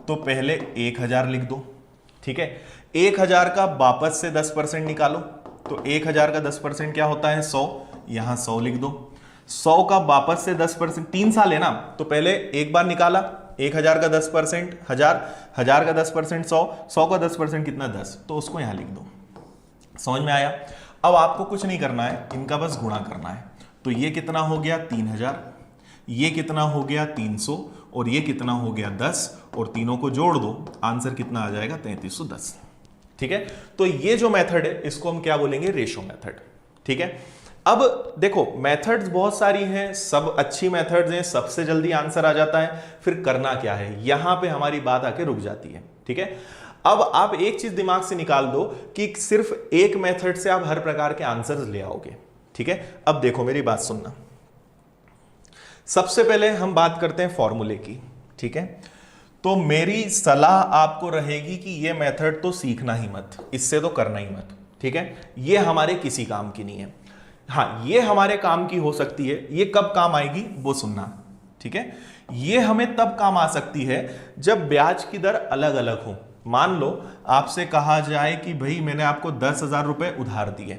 तो पहले 1,000 लिख दो। ठीक है, 1,000 का वापस से 10% निकालो, तो 1,000 का 10% क्या होता है 100, यहां 100 लिख दो। 100 का वापस से 10%, 3 साल है ना, तो पहले एक बार निकाला, 1,000 का 10% 1000, 1000 का 10% 100, 100 का 10% कितना 10, तो उसको यहां लिख दो। समझ में आया। अब आपको कुछ नहीं करना है, इनका बस गुणा करना है। तो ये कितना हो गया 3000, ये कितना हो गया 300, और ये कितना हो गया 10, और तीनों को जोड़ दो, आंसर कितना आ जाएगा 3310। ठीक है, तो ये जो मेथड है इसको हम क्या बोलेंगे, रेशो मेथड। ठीक है, अब देखो मेथड्स बहुत सारी हैं, सब अच्छी मेथड्स हैं, सबसे जल्दी आंसर आ जाता है, फिर करना क्या है, यहां पे हमारी बात आके रुक जाती है। ठीक है, अब आप एक चीज दिमाग से निकाल दो कि सिर्फ एक मेथड से आप हर प्रकार के आंसर्स ले आओगे। ठीक है, अब देखो मेरी बात सुनना, सबसे पहले हम बात करते हैं फॉर्मूले की। ठीक है, तो मेरी सलाह आपको रहेगी कि ये मेथड तो सीखना ही मत, इससे तो करना ही मत। ठीक है, ये हमारे किसी काम की नहीं है। हाँ, ये हमारे काम की हो सकती है, ये कब काम आएगी वो सुनना। ठीक है, ये हमें तब काम आ सकती है जब ब्याज की दर अलग अलग हो। मान लो आपसे कहा जाए कि भाई मैंने आपको 10,000 रुपए उधार दिए,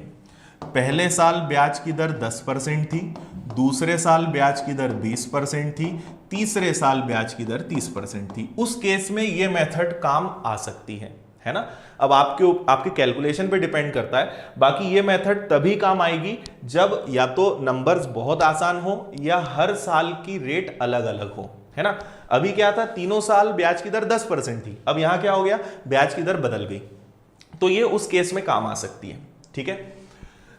पहले साल ब्याज की दर 10% थी, दूसरे साल ब्याज की दर 20% थी, तीसरे साल ब्याज की दर 30% थी। उस केस में यह मेथड काम आ सकती है ना। अब आपके कैलकुलेशन पे डिपेंड करता है, बाकी ये मेथड तभी काम आएगी जब या तो नंबर्स बहुत आसान हो या हर साल की रेट अलग अलग हो, है ना। अभी क्या था, तीनों साल ब्याज की दर 10% थी, अब यहां क्या हो गया, ब्याज की दर बदल गई, तो ये उस केस में काम आ सकती है। ठीक है,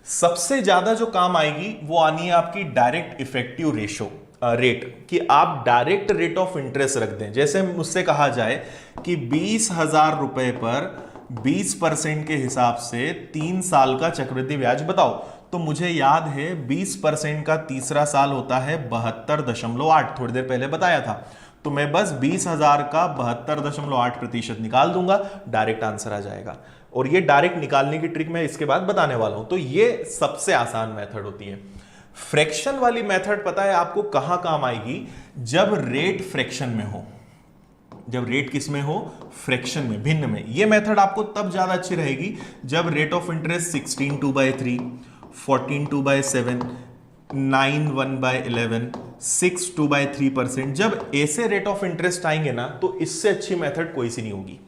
सबसे ज्यादा जो काम आएगी वो आनी है आपकी डायरेक्ट इफेक्टिव रेट, कि आप डायरेक्ट रेट ऑफ इंटरेस्ट रख दें। जैसे मुझसे कहा जाए कि 20,000 रुपए पर 20% के हिसाब से 3 साल का चक्रवृद्धि ब्याज बताओ, तो मुझे याद है 20% का तीसरा साल होता है 72.8, थोड़ी देर पहले बताया था। तो मैं बस 20,000 का 72.8% निकाल दूंगा, डायरेक्ट आंसर आ जाएगा। और ये डायरेक्ट निकालने की ट्रिक मैं इसके बाद बताने वाला हूं। तो ये सबसे आसान मेथड होती है। फ्रैक्शन वाली मेथड पता है आपको कहां काम आएगी, जब रेट फ्रैक्शन में हो। जब रेट किस में हो, फ्रैक्शन में, भिन्न में। ये मेथड आपको तब ज्यादा अच्छी रहेगी जब रेट ऑफ इंटरेस्ट 16 2/3, 14 2/7, 9 1/11, 6 2/3%। जब ऐसे रेट ऑफ इंटरेस्ट आएंगे ना, तो इससे अच्छी मेथड कोई सी नहीं होगी।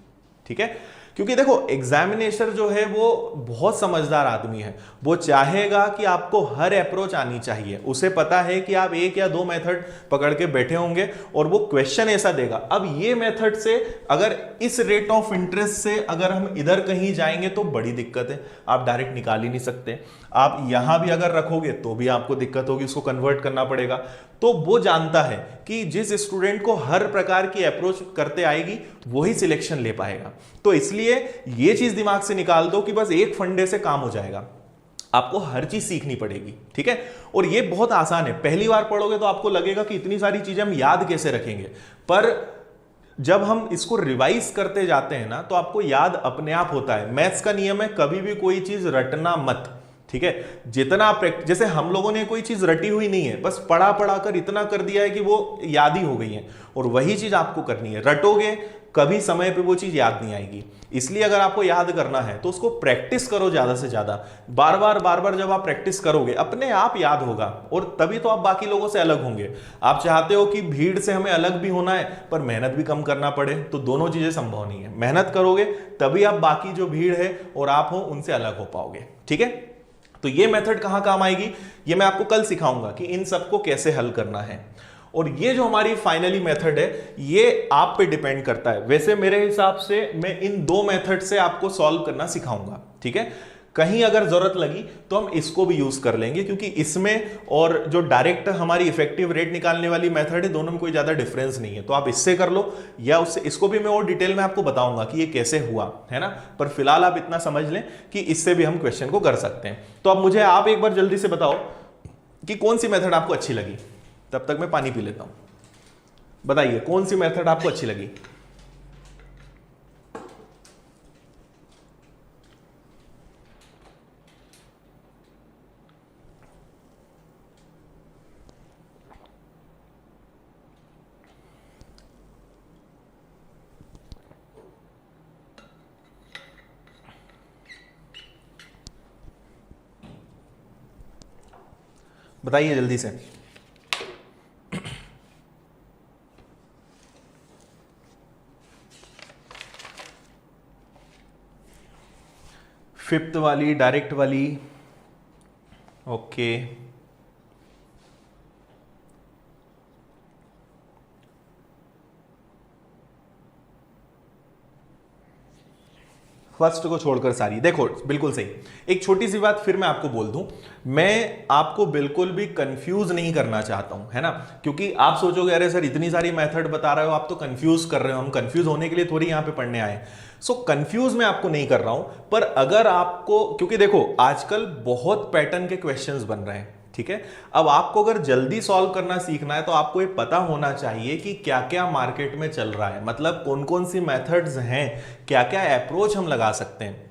ठीक है, क्योंकि देखो एग्जामिनेशर जो है वो बहुत समझदार आदमी है, वो चाहेगा कि आपको हर अप्रोच आनी चाहिए। उसे पता है कि आप एक या दो मेथड पकड़ के बैठे होंगे और वो क्वेश्चन ऐसा देगा। अब ये मेथड से अगर इस रेट ऑफ इंटरेस्ट से अगर हम इधर कहीं जाएंगे तो बड़ी दिक्कत है, आप डायरेक्ट निकाल ही नहीं सकते। आप यहां भी अगर रखोगे तो भी आपको दिक्कत होगी, उसको कन्वर्ट करना पड़ेगा। तो वो जानता है कि जिस स्टूडेंट को हर प्रकार की अप्रोच करते आएगी वही सिलेक्शन ले पाएगा। तो इसलिए ये चीज दिमाग से निकाल दो कि बस एक फंडे से काम हो जाएगा, आपको हर चीज सीखनी पड़ेगी, ठीक है। और ये बहुत आसान है, पहली बार पढ़ोगे तो आपको लगेगा कि इतनी सारी चीजें हम याद कैसे रखेंगे, पर जब हम इसको रिवाइज करते जाते हैं ना तो आपको याद अपने आप होता है। मैथ्स का नियम है, कभी भी कोई चीज रटना मत, ठीक है। जितना जैसे हम लोगों ने कोई चीज रटी हुई नहीं है, बस पढ़ा पढ़ा कर इतना कर दिया है कि वो याद ही हो गई है, और वही चीज आपको करनी है। रटोगे कभी समय पे वो चीज याद नहीं आएगी। इसलिए अगर आपको याद करना है तो उसको प्रैक्टिस करो ज्यादा से ज्यादा, बार बार जब आप प्रैक्टिस करोगे अपने आप याद होगा, और तभी तो आप बाकी लोगों से अलग होंगे। आप चाहते हो कि भीड़ से हमें अलग भी होना है पर मेहनत भी कम करना पड़े, तो दोनों चीजें संभव नहीं है। मेहनत करोगे तभी आप बाकी जो भीड़ है और आप हो उनसे अलग हो पाओगे, ठीक है। तो ये मेथड कहां काम आएगी, ये मैं आपको कल सिखाऊंगा कि इन सबको कैसे हल करना है। और ये जो हमारी फाइनली मेथड है ये आप पे डिपेंड करता है। वैसे मेरे हिसाब से मैं इन दो मेथड से आपको सॉल्व करना सिखाऊंगा, ठीक है। कहीं अगर जरूरत लगी तो हम इसको भी यूज कर लेंगे, क्योंकि इसमें और जो डायरेक्ट हमारी इफेक्टिव रेट निकालने वाली मेथड है दोनों में कोई ज्यादा डिफरेंस नहीं है। तो आप इससे कर लो या उससे, इसको भी मैं और डिटेल में आपको बताऊंगा कि ये कैसे हुआ है ना, पर फिलहाल आप इतना समझ लें कि इससे भी हम क्वेश्चन को कर सकते हैं। तो अब मुझे आप एक बार जल्दी से बताओ कि कौन सी मेथड आपको अच्छी लगी। तब तक मैं पानी पी लेता हूं, बताइए कौन सी मेथड आपको अच्छी लगी। बताइए जल्दी से। फिफ्थ वाली, डायरेक्ट वाली, ओके। फर्स्ट को छोड़कर सारी। देखो बिल्कुल सही। एक छोटी सी बात फिर मैं आपको बोल दूं, मैं आपको बिल्कुल भी कंफ्यूज नहीं करना चाहता हूं, है ना, क्योंकि आप सोचोगे अरे सर इतनी सारी मेथड बता रहे हो, आप तो कंफ्यूज कर रहे हो। हम कंफ्यूज होने के लिए थोड़ी यहां पे पढ़ने आए। सो कंफ्यूज मैं आपको नहीं कर रहा हूं, पर अगर आपको, क्योंकि देखो आजकल बहुत पैटर्न के क्वेश्चंस बन रहे हैं, ठीक है। अब आपको अगर जल्दी सॉल्व करना सीखना है तो आपको ये पता होना चाहिए कि क्या क्या मार्केट में चल रहा है, मतलब कौन कौन सी मेथड्स हैं, क्या क्या अप्रोच हम लगा सकते हैं।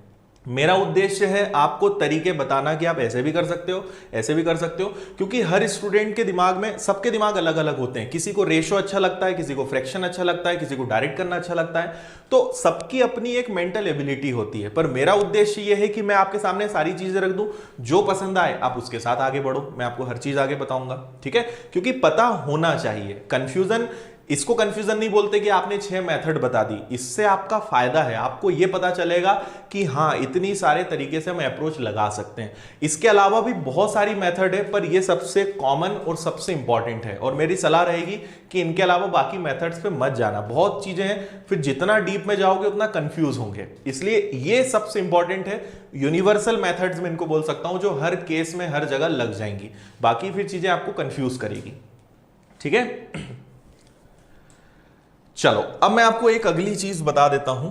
मेरा उद्देश्य है आपको तरीके बताना कि आप ऐसे भी कर सकते हो, ऐसे भी कर सकते हो, क्योंकि हर स्टूडेंट के दिमाग में, सबके दिमाग अलग अलग होते हैं। किसी को रेशो अच्छा लगता है, किसी को फ्रैक्शन अच्छा लगता है, किसी को डायरेक्ट करना अच्छा लगता है। तो सबकी अपनी एक मेंटल एबिलिटी होती है। पर मेरा उद्देश्य यह है कि मैं आपके सामने सारी चीजें रख दूं, जो पसंद आए आप उसके साथ आगे बढ़ो, मैं आपको हर चीज आगे बताऊंगा, ठीक है। क्योंकि पता होना चाहिए। कंफ्यूजन, इसको कंफ्यूजन नहीं बोलते कि आपने 6 मेथड बता दी, इससे आपका फायदा है, आपको यह पता चलेगा कि हाँ इतनी सारे तरीके से हम अप्रोच लगा सकते हैं। इसके अलावा भी बहुत सारी मेथड है, पर यह सबसे कॉमन और सबसे इंपॉर्टेंट है। और मेरी सलाह रहेगी कि इनके अलावा बाकी मेथड्स पे मत जाना, बहुत चीजें हैं, फिर जितना डीप में जाओगे उतना कंफ्यूज होंगे। इसलिए ये सबसे इंपॉर्टेंट है, यूनिवर्सल मेथड्स में इनको बोल सकता हूं, जो हर केस में हर जगह लग जाएंगी। बाकी फिर चीजें आपको कंफ्यूज करेगी, ठीक है। चलो अब मैं आपको एक अगली चीज बता देता हूं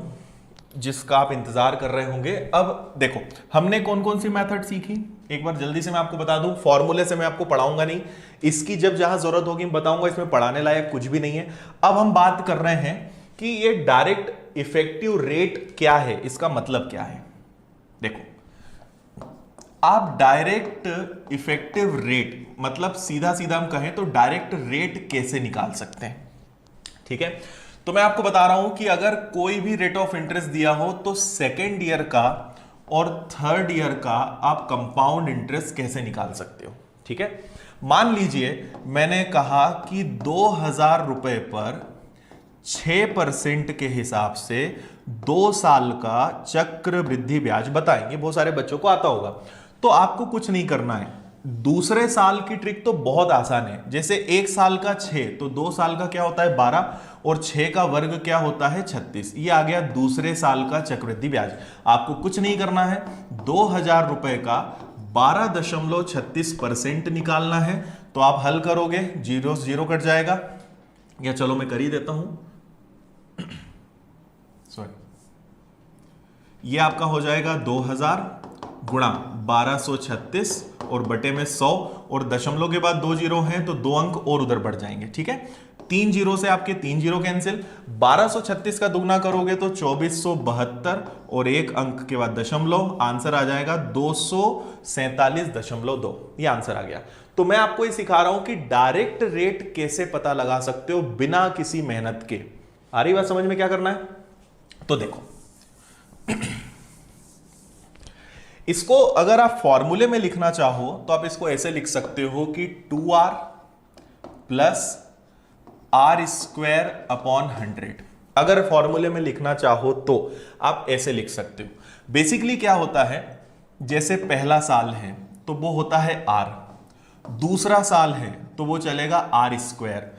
जिसका आप इंतजार कर रहे होंगे। अब देखो हमने कौन कौन सी मेथड सीखी, एक बार जल्दी से मैं आपको बता दूं। फॉर्मूले से मैं आपको पढ़ाऊंगा नहीं, इसकी जब जहां जरूरत होगी मैं बताऊंगा, इसमें पढ़ाने लायक कुछ भी नहीं है। अब हम बात कर रहे हैं कि ये डायरेक्ट इफेक्टिव रेट क्या है, इसका मतलब क्या है। देखो आप डायरेक्ट इफेक्टिव रेट, मतलब सीधा सीधा हम कहें तो डायरेक्ट रेट कैसे निकाल सकते हैं, ठीक है। तो मैं आपको बता रहा हूं कि अगर कोई भी रेट ऑफ इंटरेस्ट दिया हो तो सेकेंड ईयर का और थर्ड ईयर का आप कंपाउंड इंटरेस्ट कैसे निकाल सकते हो, ठीक है। मान लीजिए मैंने कहा कि 2000 रुपए पर 6% के हिसाब से 2 साल का चक्रवृद्धि ब्याज बताएंगे। बहुत सारे बच्चों को आता होगा। तो आपको कुछ नहीं करना है, दूसरे साल की ट्रिक तो बहुत आसान है। जैसे 1 साल का 6, तो 2 साल का क्या होता है 12, और 6 का वर्ग क्या होता है 36। ये आ गया दूसरे साल का चक्रवृद्धि ब्याज। आपको कुछ नहीं करना है, 2000 रुपए का 12.36% निकालना है। तो आप हल करोगे, जीरो जीरो कट जाएगा, या चलो मैं कर ही देता हूं, सॉरी, ये आपका हो जाएगा 2000 गुणा 1236 और बटे में 100, और दशमलव के बाद 2 जीरो हैं तो 2 अंक और उधर बढ़ जाएंगे। ठीक है, 3 जीरो से आपके 3 जीरो कैंसिल, 1236 का दुगना करोगे तो 2472 और 1 अंक के बाद दशमलव, आंसर आ जाएगा 247.2। ये आंसर आ गया। तो मैं आपको ये सिखा रहा हूं कि डायरेक्ट रेट कैसे पता लगा सकते हो बिना किसी मेहनत के। आ रही बात समझ में? क्या करना है तो देखो, इसको अगर आप फॉर्मूले में लिखना चाहो तो आप इसको ऐसे लिख सकते हो कि 2r plus r square upon 100। अगर फॉर्मूले में लिखना चाहो तो आप ऐसे लिख सकते हो। बेसिकली क्या होता है, जैसे पहला साल है तो वो होता है r, दूसरा साल है तो वो चलेगा r स्क्वायर,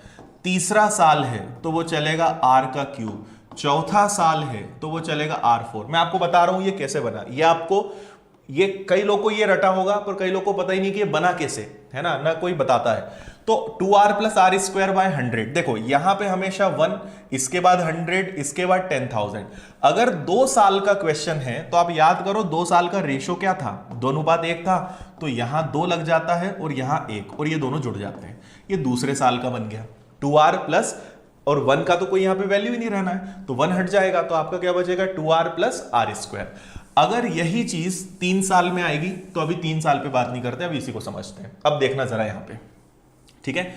तीसरा साल है तो वो चलेगा r का क्यूब, चौथा साल है तो वो चलेगा r4। मैं आपको बता रहा हूं ये कैसे बना। ये आपको, ये कई लोगों को ये रटा होगा पर कई लोगों को पता ही नहीं कि ये बना कैसे, है ना, ना कोई बताता है। तो 2r plus r square by 100, देखो यहां पे हमेशा 1, इसके बाद 100, इसके बाद 10,000। अगर 2 साल का क्वेश्चन है तो आप याद करो 2 साल का रेशो क्या था, 2:1 था, तो यहां 2 लग जाता है और यहां 1, और ये दोनों जुड़ जाते हैं। ये दूसरे साल का बन गया 2r प्लस, और 1 का तो कोई यहां पे वैल्यू ही नहीं रहना है, तो 1 हट जाएगा, तो आपका क्या बचेगा 2r प्लस r स्क्वायर। अगर यही चीज 3 साल में आएगी तो अभी 3 साल पे बात नहीं करते, अभी इसी को समझते हैं। अब देखना जरा यहां पे, ठीक है,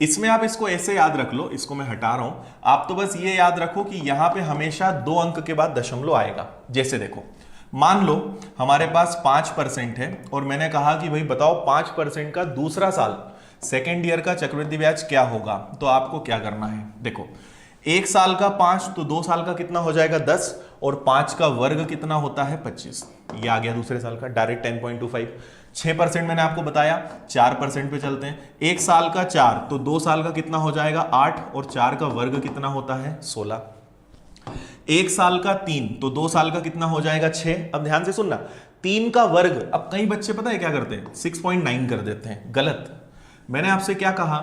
इसमें आप इसको ऐसे याद रख लो, इसको मैं हटा रहा हूं, आप तो बस ये याद रखो कि यहां पे हमेशा 2 अंक के बाद दशमलव आएगा। जैसे देखो, मान लो हमारे पास 5% है और मैंने कहा कि भाई बताओ 5% का दूसरा साल सेकेंड ईयर का चक्रवृद्धि ब्याज क्या होगा। तो आपको क्या करना है, देखो 1 साल का 5, तो 2 साल का कितना हो जाएगा 10, और 5 का वर्ग कितना होता है 25। ये आ गया दूसरे साल का डायरेक्ट 10.25। 6% मैंने आपको बताया, 4% पे चलते हैं। 1 साल का 4, तो 2 साल का कितना हो जाएगा 8, और 4 का वर्ग कितना होता है 16। 1 साल का 3, तो 2 साल का कितना हो जाएगा 6। अब ध्यान से सुनना, 3 का वर्ग, अब कई बच्चे पता है क्या करते हैं 6.9 कर देते हैं, गलत। मैंने आपसे क्या कहा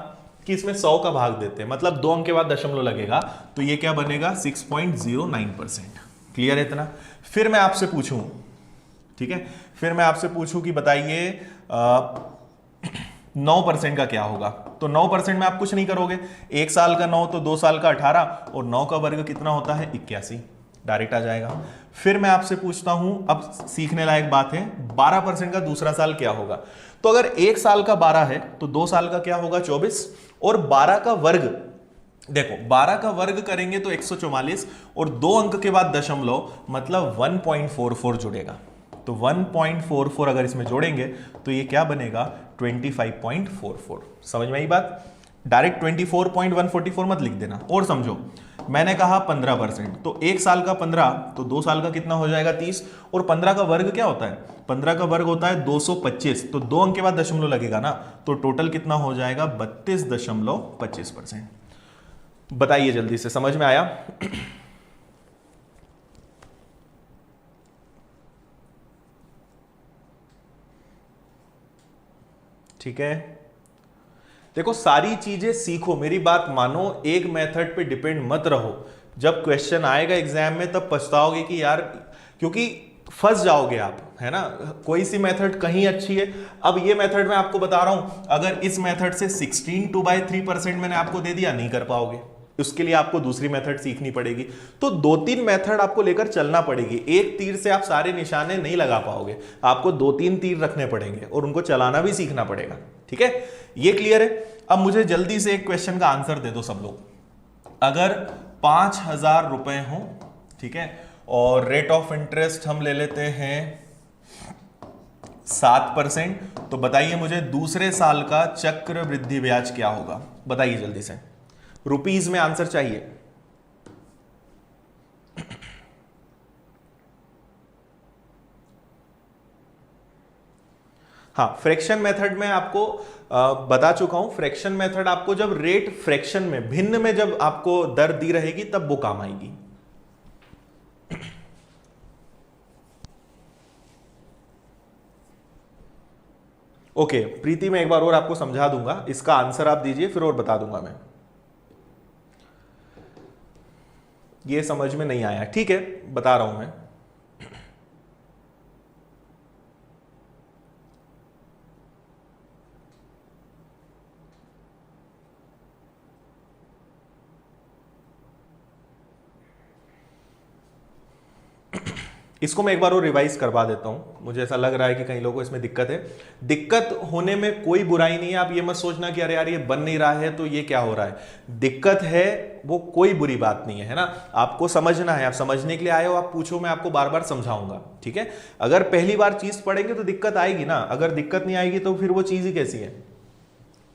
कि इसमें 100 का भाग देते हैं, मतलब 2 अंक के बाद दशमलव लगेगा, तो ये क्या बनेगा 6.09%। क्लियर है इतना? फिर मैं आपसे पूछूं, ठीक है, फिर मैं आपसे पूछूं कि बताइए 9% का क्या होगा। तो 9% में आप कुछ नहीं करोगे, 1 साल का 9 तो 2 साल का 18, और 9 का वर्ग कितना होता है 81, डायरेक्ट आ जाएगा। फिर मैं आपसे पूछता हूं, अब सीखने लायक बात है, 12% का दूसरा साल क्या होगा। तो अगर 1 साल का 12 है तो 2 साल का क्या होगा 24, और 12 का वर्ग, देखो 12 का वर्ग करेंगे तो 144, और 2 अंक के बाद दशमलव, मतलब 1.44 जुड़ेगा। तो 1.44 अगर इसमें जोड़ेंगे तो ये क्या बनेगा 25.44। समझ में आई बात? डायरेक्ट 24.144 मत लिख देना। और समझो, मैंने कहा 15%, तो 1 साल का 15, तो 2 साल का कितना हो जाएगा 30, और 15 का वर्ग क्या होता है, 15 का वर्ग होता है 225, तो 2 अंक के बाद दशमलव लगेगा ना, तो टोटल कितना हो जाएगा 32.25%। बताइए जल्दी से, समझ में आया? ठीक है, देखो सारी चीजें सीखो, मेरी बात मानो, एक मेथड पे डिपेंड मत रहो। जब क्वेश्चन आएगा एग्जाम में तब पछताओगे कि यार, क्योंकि फंस जाओगे आप, है ना। कोई सी मेथड कहीं अच्छी है, अब ये मेथड मैं आपको बता रहा हूं, अगर इस मेथड से 16 2/3% मैंने आपको दे दिया, नहीं कर पाओगे, उसके लिए आपको दूसरी मेथड सीखनी पड़ेगी। तो 2-3 मेथड आपको लेकर चलना पड़ेगी, एक तीर से आप सारे निशाने नहीं लगा पाओगे, आपको 2-3 तीर रखने पड़ेंगे और उनको चलाना भी सीखना पड़ेगा। ठीक है, ये क्लियर है? अब मुझे जल्दी से एक क्वेश्चन का आंसर दे दो सब लोग। अगर 5,000 रुपए हो, ठीक है, और रेट ऑफ इंटरेस्ट हम ले लेते हैं 7%, तो बताइए मुझे दूसरे साल का चक्रवृद्धि ब्याज क्या होगा। बताइए जल्दी से, रुपीज में आंसर चाहिए। हाँ, फ्रैक्शन मेथड में आपको बता चुका हूं। फ्रैक्शन मेथड आपको जब रेट फ्रैक्शन में, भिन्न में जब आपको दर दी रहेगी तब वो काम आएगी। ओके, प्रीति मैं एक बार और आपको समझा दूंगा, इसका आंसर आप दीजिए फिर और बता दूंगा मैं। ये समझ में नहीं आया, ठीक है, बता रहा हूं मैं। इसको मैं एक बार और रिवाइज करवा देता हूं, मुझे ऐसा लग रहा है कि कई लोगों को इसमें दिक्कत है। दिक्कत होने में कोई बुराई नहीं है, आप ये मत सोचना कि अरे यार ये बन नहीं रहा है तो ये क्या हो रहा है। दिक्कत है वो कोई बुरी बात नहीं है ना, आपको समझना है, आप समझने के लिए आए हो, आप पूछो, मैं आपको बार बार समझाऊंगा, ठीक है। अगर पहली बार चीज पढ़ेंगे तो दिक्कत आएगी ना, अगर दिक्कत नहीं आएगी तो फिर वो चीज ही कैसी है,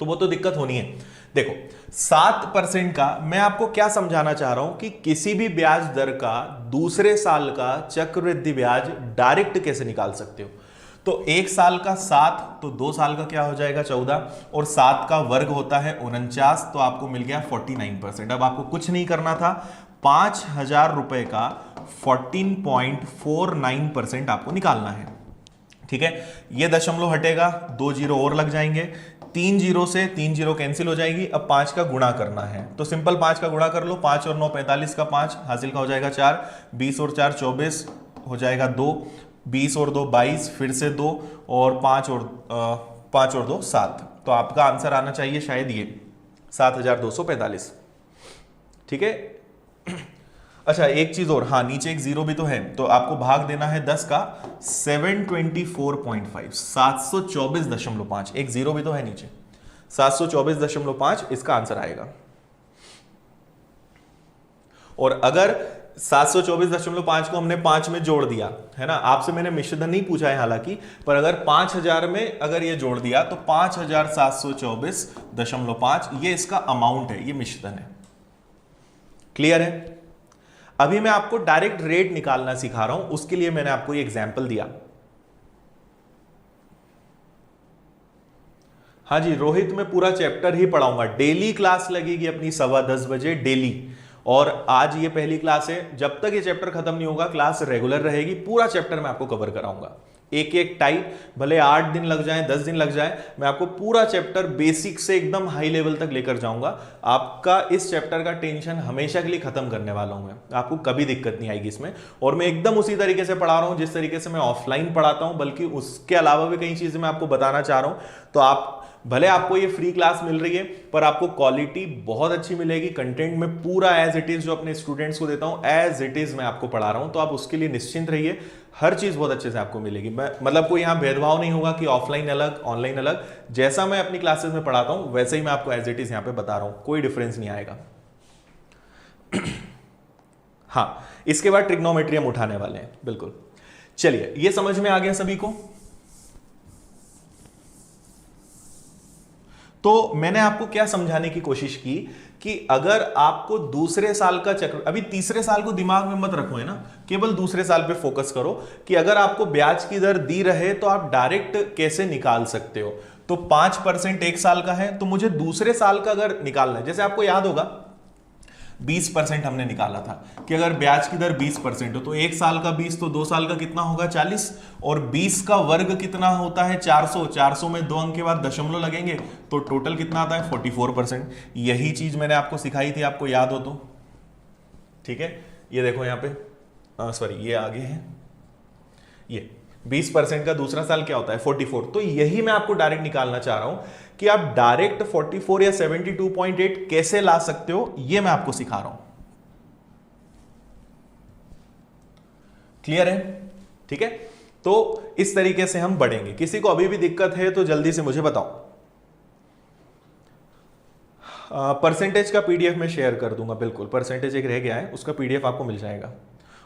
तो वो तो दिक्कत होनी है। देखो 7% का मैं आपको क्या समझाना चाह रहा हूं कि किसी भी ब्याज दर का दूसरे साल का चक्रवृद्धि ब्याज डायरेक्ट कैसे निकाल सकते हो। तो एक साल का 7, तो 2 साल का क्या हो जाएगा 14, और 7 का वर्ग होता है 49, तो आपको मिल गया 49%। अब आपको कुछ नहीं करना था, 5,000 रुपए का 14.49% आपको निकालना है, ठीक है। ये दशमलव हटेगा, 2 जीरो और लग जाएंगे, 3 जीरो से 3 जीरो कैंसिल हो जाएगी। अब 5 का गुणा करना है, तो सिंपल 5 का गुणा कर लो, 5 और 9 45 का 5 हासिल का हो जाएगा 4, 20 और 4 24 हो जाएगा 2, 20 और 2 22, फिर से 2 और 5 और 2 7। तो आपका आंसर आना चाहिए शायद ये 7,245, ठीक है। अच्छा एक चीज और, हाँ नीचे एक जीरो भी तो है, तो आपको भाग देना है 10 का 724.5, 724.5, एक जीरो भी तो है नीचे, 724.5 इसका आंसर आएगा। और अगर 724.5 को हमने 5 में जोड़ दिया है ना, आपसे मैंने मिश्रधन नहीं पूछा है हालांकि, पर अगर 5,000 में अगर ये जोड़ दिया तो 5,724.5 ये इसका अमाउंट है, ये मिश्रधन है। क्लियर है। अभी मैं आपको डायरेक्ट रेट निकालना सिखा रहा हूं, उसके लिए मैंने आपको ये एग्जांपल दिया। हाँ जी रोहित, मैं पूरा चैप्टर ही पढ़ाऊंगा, डेली क्लास लगेगी अपनी 10:15 बजे डेली, और आज ये पहली क्लास है, जब तक ये चैप्टर खत्म नहीं होगा क्लास रेगुलर रहेगी, पूरा चैप्टर मैं आपको कवर कराऊंगा, एक एक टाइप, भले 8 दिन लग जाए 10 दिन लग जाए, मैं आपको पूरा चैप्टर बेसिक से एकदम हाई लेवल तक लेकर जाऊंगा। आपका इस चैप्टर का टेंशन हमेशा के लिए खत्म करने वाला हूं मैं, आपको कभी दिक्कत नहीं आएगी इसमें। और मैं एकदम उसी तरीके से पढ़ा रहा हूं जिस तरीके से मैं ऑफलाइन पढ़ाता हूं, बल्कि उसके अलावा भी कई चीजें मैं आपको बताना चाह रहा हूं। तो आप भले आपको ये फ्री क्लास मिल रही है, पर आपको क्वालिटी बहुत अच्छी मिलेगी, कंटेंट में पूरा एज इट इज जो अपने स्टूडेंट्स को देता हूं एज इट इज मैं आपको पढ़ा रहा हूं, तो आप उसके लिए निश्चिंत रहिए, हर चीज बहुत अच्छे से आपको मिलेगी। मैं मतलब कोई यहां भेदभाव नहीं होगा कि ऑफलाइन अलग ऑनलाइन अलग, जैसा मैं अपनी क्लासेस में पढ़ाता हूं वैसे ही मैं आपको एज इट इज यहां पे बता रहा हूं, कोई डिफरेंस नहीं आएगा। हाँ, इसके बाद ट्रिग्नोमेट्री हम उठाने वाले हैं, बिल्कुल। चलिए, ये समझ में आ गया सभी को। तो मैंने आपको क्या समझाने की कोशिश की कि अगर आपको दूसरे साल का चक्र, अभी तीसरे साल को दिमाग में मत रखो है ना, केवल दूसरे साल पे फोकस करो कि अगर आपको ब्याज की दर दी रहे तो आप डायरेक्ट कैसे निकाल सकते हो। तो 5% एक साल का है, तो मुझे दूसरे साल का अगर निकालना है, जैसे आपको याद होगा 20% हमने निकाला था कि अगर ब्याज की दर 20% हो तो एक साल का 20, तो 2 साल का कितना होगा 40, और 20 का वर्ग कितना होता है 400, 400 में 2 अंक के बाद दशमलव लगेंगे, तो टोटल कितना आता है 44%। यही चीज मैंने आपको सिखाई थी, आपको याद हो तो, ठीक है। ये देखो यहाँ पे सॉरी ये आगे है, ये 20% का दूसरा साल क्या होता है 44, तो यही मैं आपको डायरेक्ट निकालना चाह रहा हूं कि आप डायरेक्ट 44 या 72.8 कैसे ला सकते हो, ये मैं आपको सिखा रहा हूं। क्लियर है, ठीक है। तो इस तरीके से हम बढ़ेंगे। किसी को अभी भी दिक्कत है तो जल्दी से मुझे बताओ। परसेंटेज का पीडीएफ में शेयर कर दूंगा, बिल्कुल, परसेंटेज एक रह गया है, उसका पीडीएफ आपको मिल जाएगा।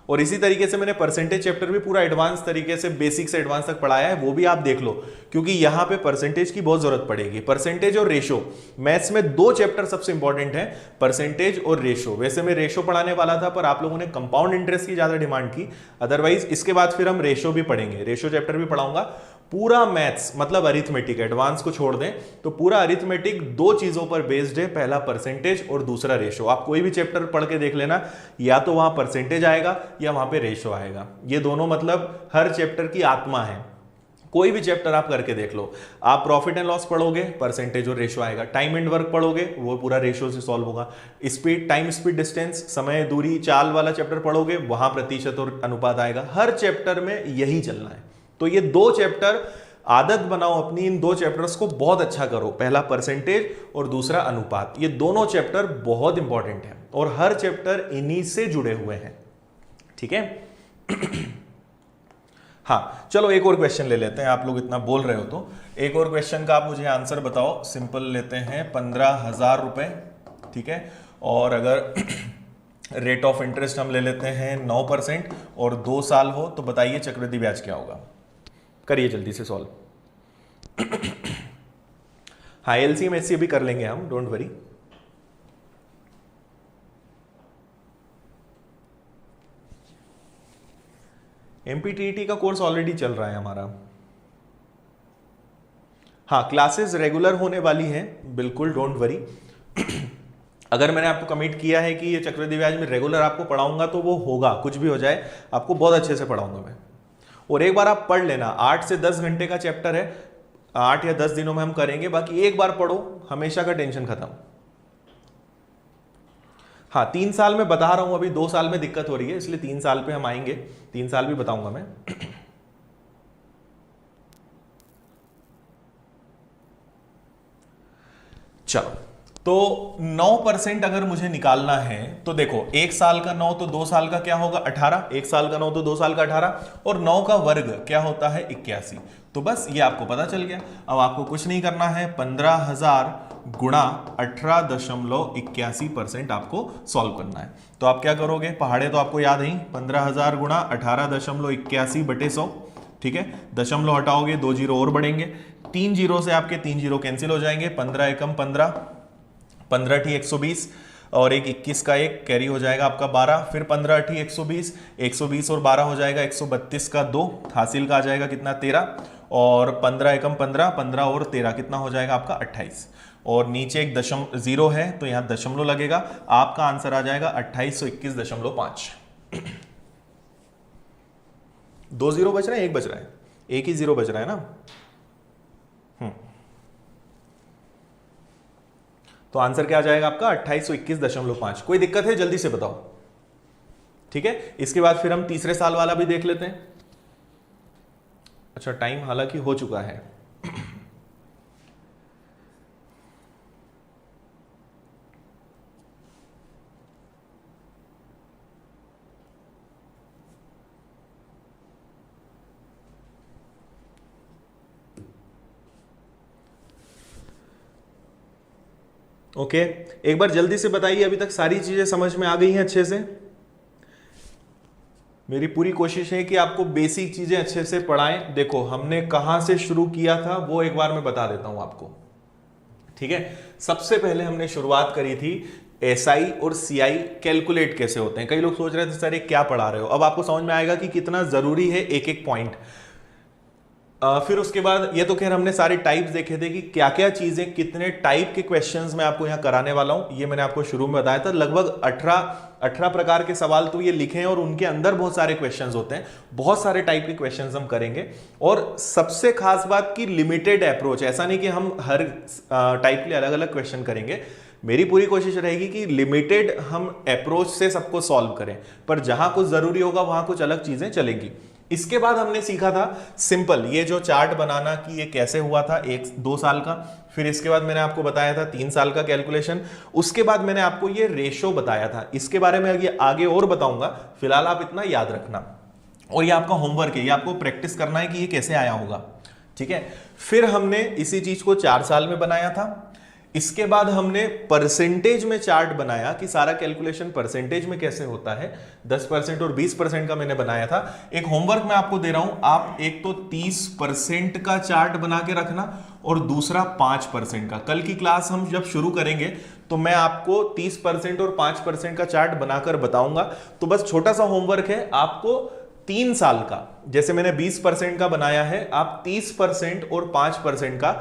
और इसी तरीके से मैंने परसेंटेज चैप्टर भी पूरा एडवांस तरीके से बेसिक से एडवांस तक पढ़ाया है, वो भी आप देख लो, क्योंकि यहां पे परसेंटेज की बहुत जरूरत पड़ेगी। परसेंटेज और रेशो, मैथ्स में 2 चैप्टर सबसे इंपॉर्टेंट है, परसेंटेज और रेशो। वैसे मैं रेशो पढ़ाने वाला था, पर आप लोगों ने कंपाउंड इंटरेस्ट की ज्यादा डिमांड की, अदरवाइज इसके बाद फिर हम रेशो भी पढ़ेंगे, रेशो चैप्टर भी पढ़ाऊंगा। पूरा मैथ्स मतलब अरिथमेटिक, एडवांस को छोड़ दें तो पूरा अरिथमेटिक दो चीजों पर बेस्ड है, पहला परसेंटेज और दूसरा रेशो। आप कोई भी चैप्टर पढ़ के देख लेना, या तो वहां परसेंटेज आएगा या वहां पे रेशो आएगा। ये दोनों मतलब हर चैप्टर की आत्मा है। कोई भी चैप्टर आप करके देख लो, आप प्रॉफिट एंड लॉस पढ़ोगे परसेंटेज और रेशो आएगा, टाइम एंड वर्क पढ़ोगे वो पूरा रेशो से सॉल्व होगा, स्पीड, टाइम स्पीड डिस्टेंस, समय दूरी चाल वाला चैप्टर पढ़ोगे वहां प्रतिशत और अनुपात आएगा। हर चैप्टर में यही चलना है। तो ये दो चैप्टर आदत बनाओ अपनी, इन दो चैप्टर्स को बहुत अच्छा करो, पहला परसेंटेज और दूसरा अनुपात। ये दोनों चैप्टर बहुत इंपॉर्टेंट है और हर चैप्टर इन्हीं से जुड़े हुए हैं। ठीक है। हाँ चलो एक और क्वेश्चन ले लेते हैं, आप लोग इतना बोल रहे हो तो एक और क्वेश्चन का आप मुझे आंसर बताओ। सिंपल लेते हैं 15,000 रुपए, ठीक है, और अगर रेट ऑफ इंटरेस्ट हम ले लेते हैं 9% और 2 साल हो तो बताइए चक्रवृद्धि ब्याज क्या होगा। करिए जल्दी से सॉल्व। हाँ एलसीएम एचसीएफ भी कर लेंगे हम, डोंट वरी। एमपीटीईटी का कोर्स ऑलरेडी चल रहा है हमारा। हाँ क्लासेस रेगुलर होने वाली हैं, बिल्कुल डोंट वरी। अगर मैंने आपको कमिट किया है कि ये चक्रवृद्धि ब्याज में रेगुलर आपको पढ़ाऊंगा तो वो होगा, कुछ भी हो जाए आपको बहुत अच्छे से पढ़ाऊंगा मैं। और एक बार आप पढ़ लेना, 8 से 10 घंटे का चैप्टर है, 8 या 10 दिनों में हम करेंगे, बाकी एक बार पढ़ो हमेशा का टेंशन खत्म। हाँ 3 साल में बता रहा हूं, अभी 2 साल में दिक्कत हो रही है इसलिए 3 साल पे हम आएंगे, 3 साल भी बताऊंगा मैं। चलो तो 9% अगर मुझे निकालना है तो देखो 1 साल का 9 तो 2 साल का क्या होगा 18, 1 साल का 9 तो 2 साल का 18 और 9 का वर्ग क्या होता है 81। तो बस ये आपको पता चल गया। अब आपको कुछ नहीं करना है, 15,000 गुणा 18.81% आपको सॉल्व करना है। तो आप क्या करोगे, पहाड़े तो आपको याद है, 15,000 गुणा 18.81 बटे 100, ठीक है, दशमलव हटाओगे 2 जीरो और बढ़ेंगे, 3 जीरो से आपके 3 जीरो कैंसिल हो जाएंगे, 15 एकम 15, 15 ठी 120 और एक 21 का एक कैरी हो जाएगा आपका 12, फिर 15 ठी 120, 120 और 12 हो जाएगा 132 का 2, हासिल का आ जाएगा कितना 13 और 15 एकम 15, 15 और 13 कितना हो जाएगा आपका 28 और नीचे एक जीरो है तो यहां दशमलव लगेगा, आपका आंसर आ जाएगा 2821.5। 2 जीरो बच रहे हैं, एक बच रहा है, एक ही जीरो बच रहा है ना। तो आंसर क्या आ जाएगा आपका 2821.5। कोई दिक्कत है जल्दी से बताओ, ठीक है। इसके बाद फिर हम तीसरे साल वाला भी देख लेते हैं। अच्छा टाइम हालांकि हो चुका है। ओके एक बार जल्दी से बताइए, अभी तक सारी चीजें समझ में आ गई हैं अच्छे से? मेरी पूरी कोशिश है कि आपको बेसिक चीजें अच्छे से पढ़ाएं। देखो हमने कहां से शुरू किया था वो एक बार मैं बता देता हूं आपको, ठीक है। सबसे पहले हमने शुरुआत करी थी एसआई और सीआई कैलकुलेट कैसे होते हैं। कई लोग सोच रहे थे सर ये क्या पढ़ा रहे हो, अब आपको समझ में आएगा कि कितना जरूरी है एक एक पॉइंट। फिर उसके बाद ये तो खैर हमने सारे टाइप्स देखे थे कि क्या क्या चीजें कितने टाइप के क्वेश्चंस मैं आपको यहाँ कराने वाला हूं। ये मैंने आपको शुरू में बताया था, लगभग 18 प्रकार के सवाल तो ये लिखे हैं और उनके अंदर बहुत सारे क्वेश्चंस होते हैं। बहुत सारे टाइप के क्वेश्चंस हम करेंगे और सबसे खास बात की लिमिटेड अप्रोच, ऐसा नहीं कि हम हर टाइप के लिए अलग अलग क्वेश्चन करेंगे। मेरी पूरी कोशिश रहेगी कि लिमिटेड हम अप्रोच से सबको सॉल्व करें, पर जहां कुछ जरूरी होगा वहां कुछ अलग चीजें चलेंगी। इसके बाद हमने सीखा था सिंपल ये जो चार्ट बनाना कि ये कैसे हुआ था 1-2 साल का। फिर इसके बाद मैंने आपको बताया था 3 साल का कैलकुलेशन। उसके बाद मैंने आपको ये रेशो बताया था, इसके बारे में आगे और बताऊंगा, फिलहाल आप इतना याद रखना। और ये आपका होमवर्क है, ये आपको प्रैक्टिस करना है कि ये कैसे आया होगा, ठीक है। फिर हमने इसी चीज को 4 साल में बनाया था। इसके बाद हमने परसेंटेज में चार्ट बनाया कि सारा कैलकुलेशन परसेंटेज में कैसे होता है, 10% और 20% का मैंने बनाया था। एक होमवर्क मैं आपको दे रहा हूं, आप एक तो 30% का चार्ट बना के रखना और दूसरा 5% का। कल की क्लास हम जब शुरू करेंगे तो मैं आपको 30% और 5% का चार्ट बनाकर बताऊंगा। तो बस छोटा सा होमवर्क है, आपको 3 साल का, जैसे मैंने 20% का बनाया है, आप 30% और 5% का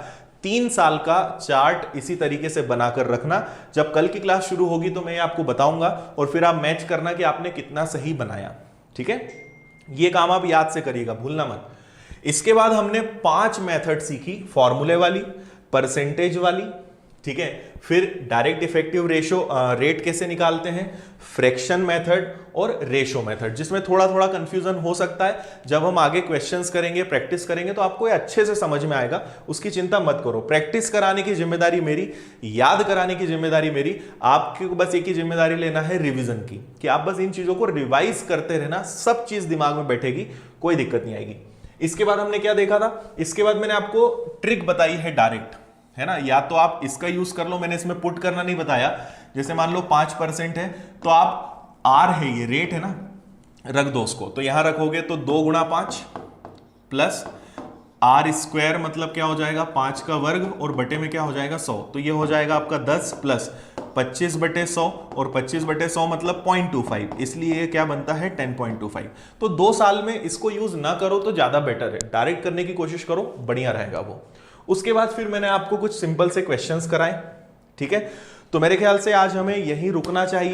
3 साल का चार्ट इसी तरीके से बनाकर रखना। जब कल की क्लास शुरू होगी तो मैं आपको बताऊंगा और फिर आप मैच करना कि आपने कितना सही बनाया। ठीक है, ये काम आप याद से करिएगा, भूलना मत। इसके बाद हमने 5 मेथड सीखी, फॉर्मूले वाली, परसेंटेज वाली, ठीक है, फिर डायरेक्ट इफेक्टिव रेट कैसे निकालते हैं, फ्रैक्शन मेथड और रेशो मेथड, जिसमें थोड़ा थोड़ा कंफ्यूजन हो सकता है। जब हम आगे क्वेश्चंस करेंगे, प्रैक्टिस करेंगे तो आपको ये अच्छे से समझ में आएगा, उसकी चिंता मत करो। प्रैक्टिस कराने की जिम्मेदारी मेरी, याद कराने की जिम्मेदारी मेरी, आपको बस एक ही जिम्मेदारी लेना है, रिवीजन की, कि आप बस इन चीजों को रिवाइज करते रहना, सब चीज दिमाग में बैठेगी, कोई दिक्कत नहीं आएगी। इसके बाद हमने क्या देखा था, इसके बाद मैंने आपको ट्रिक बताई है डायरेक्ट, है ना, या तो आप इसका यूज कर लो, मैंने इसमें पुट करना नहीं बताया। जैसे मान लो 5% है तो आप आर है, ये रेट है ना, रख दो उसको, तो यहां रखोगे तो 2 गुणा 5 प्लस आर स्क्वायर, मतलब क्या हो जाएगा 5 का वर्ग, और बटे में क्या हो जाएगा 100, तो ये हो जाएगा आपका 10 प्लस 25/100, और 25/100 मतलब 0.25, इसलिए ये क्या बनता है 10.25। तो 2 साल में इसको यूज ना करो तो ज्यादा बेटर है, डायरेक्ट करने की कोशिश करो, बढ़िया रहेगा वो। उसके बाद फिर मैंने आपको कुछ सिंपल से क्वेश्चंस कराए। ठीक है, तो मेरे ख्याल से आज हमें यहीं रुकना चाहिए।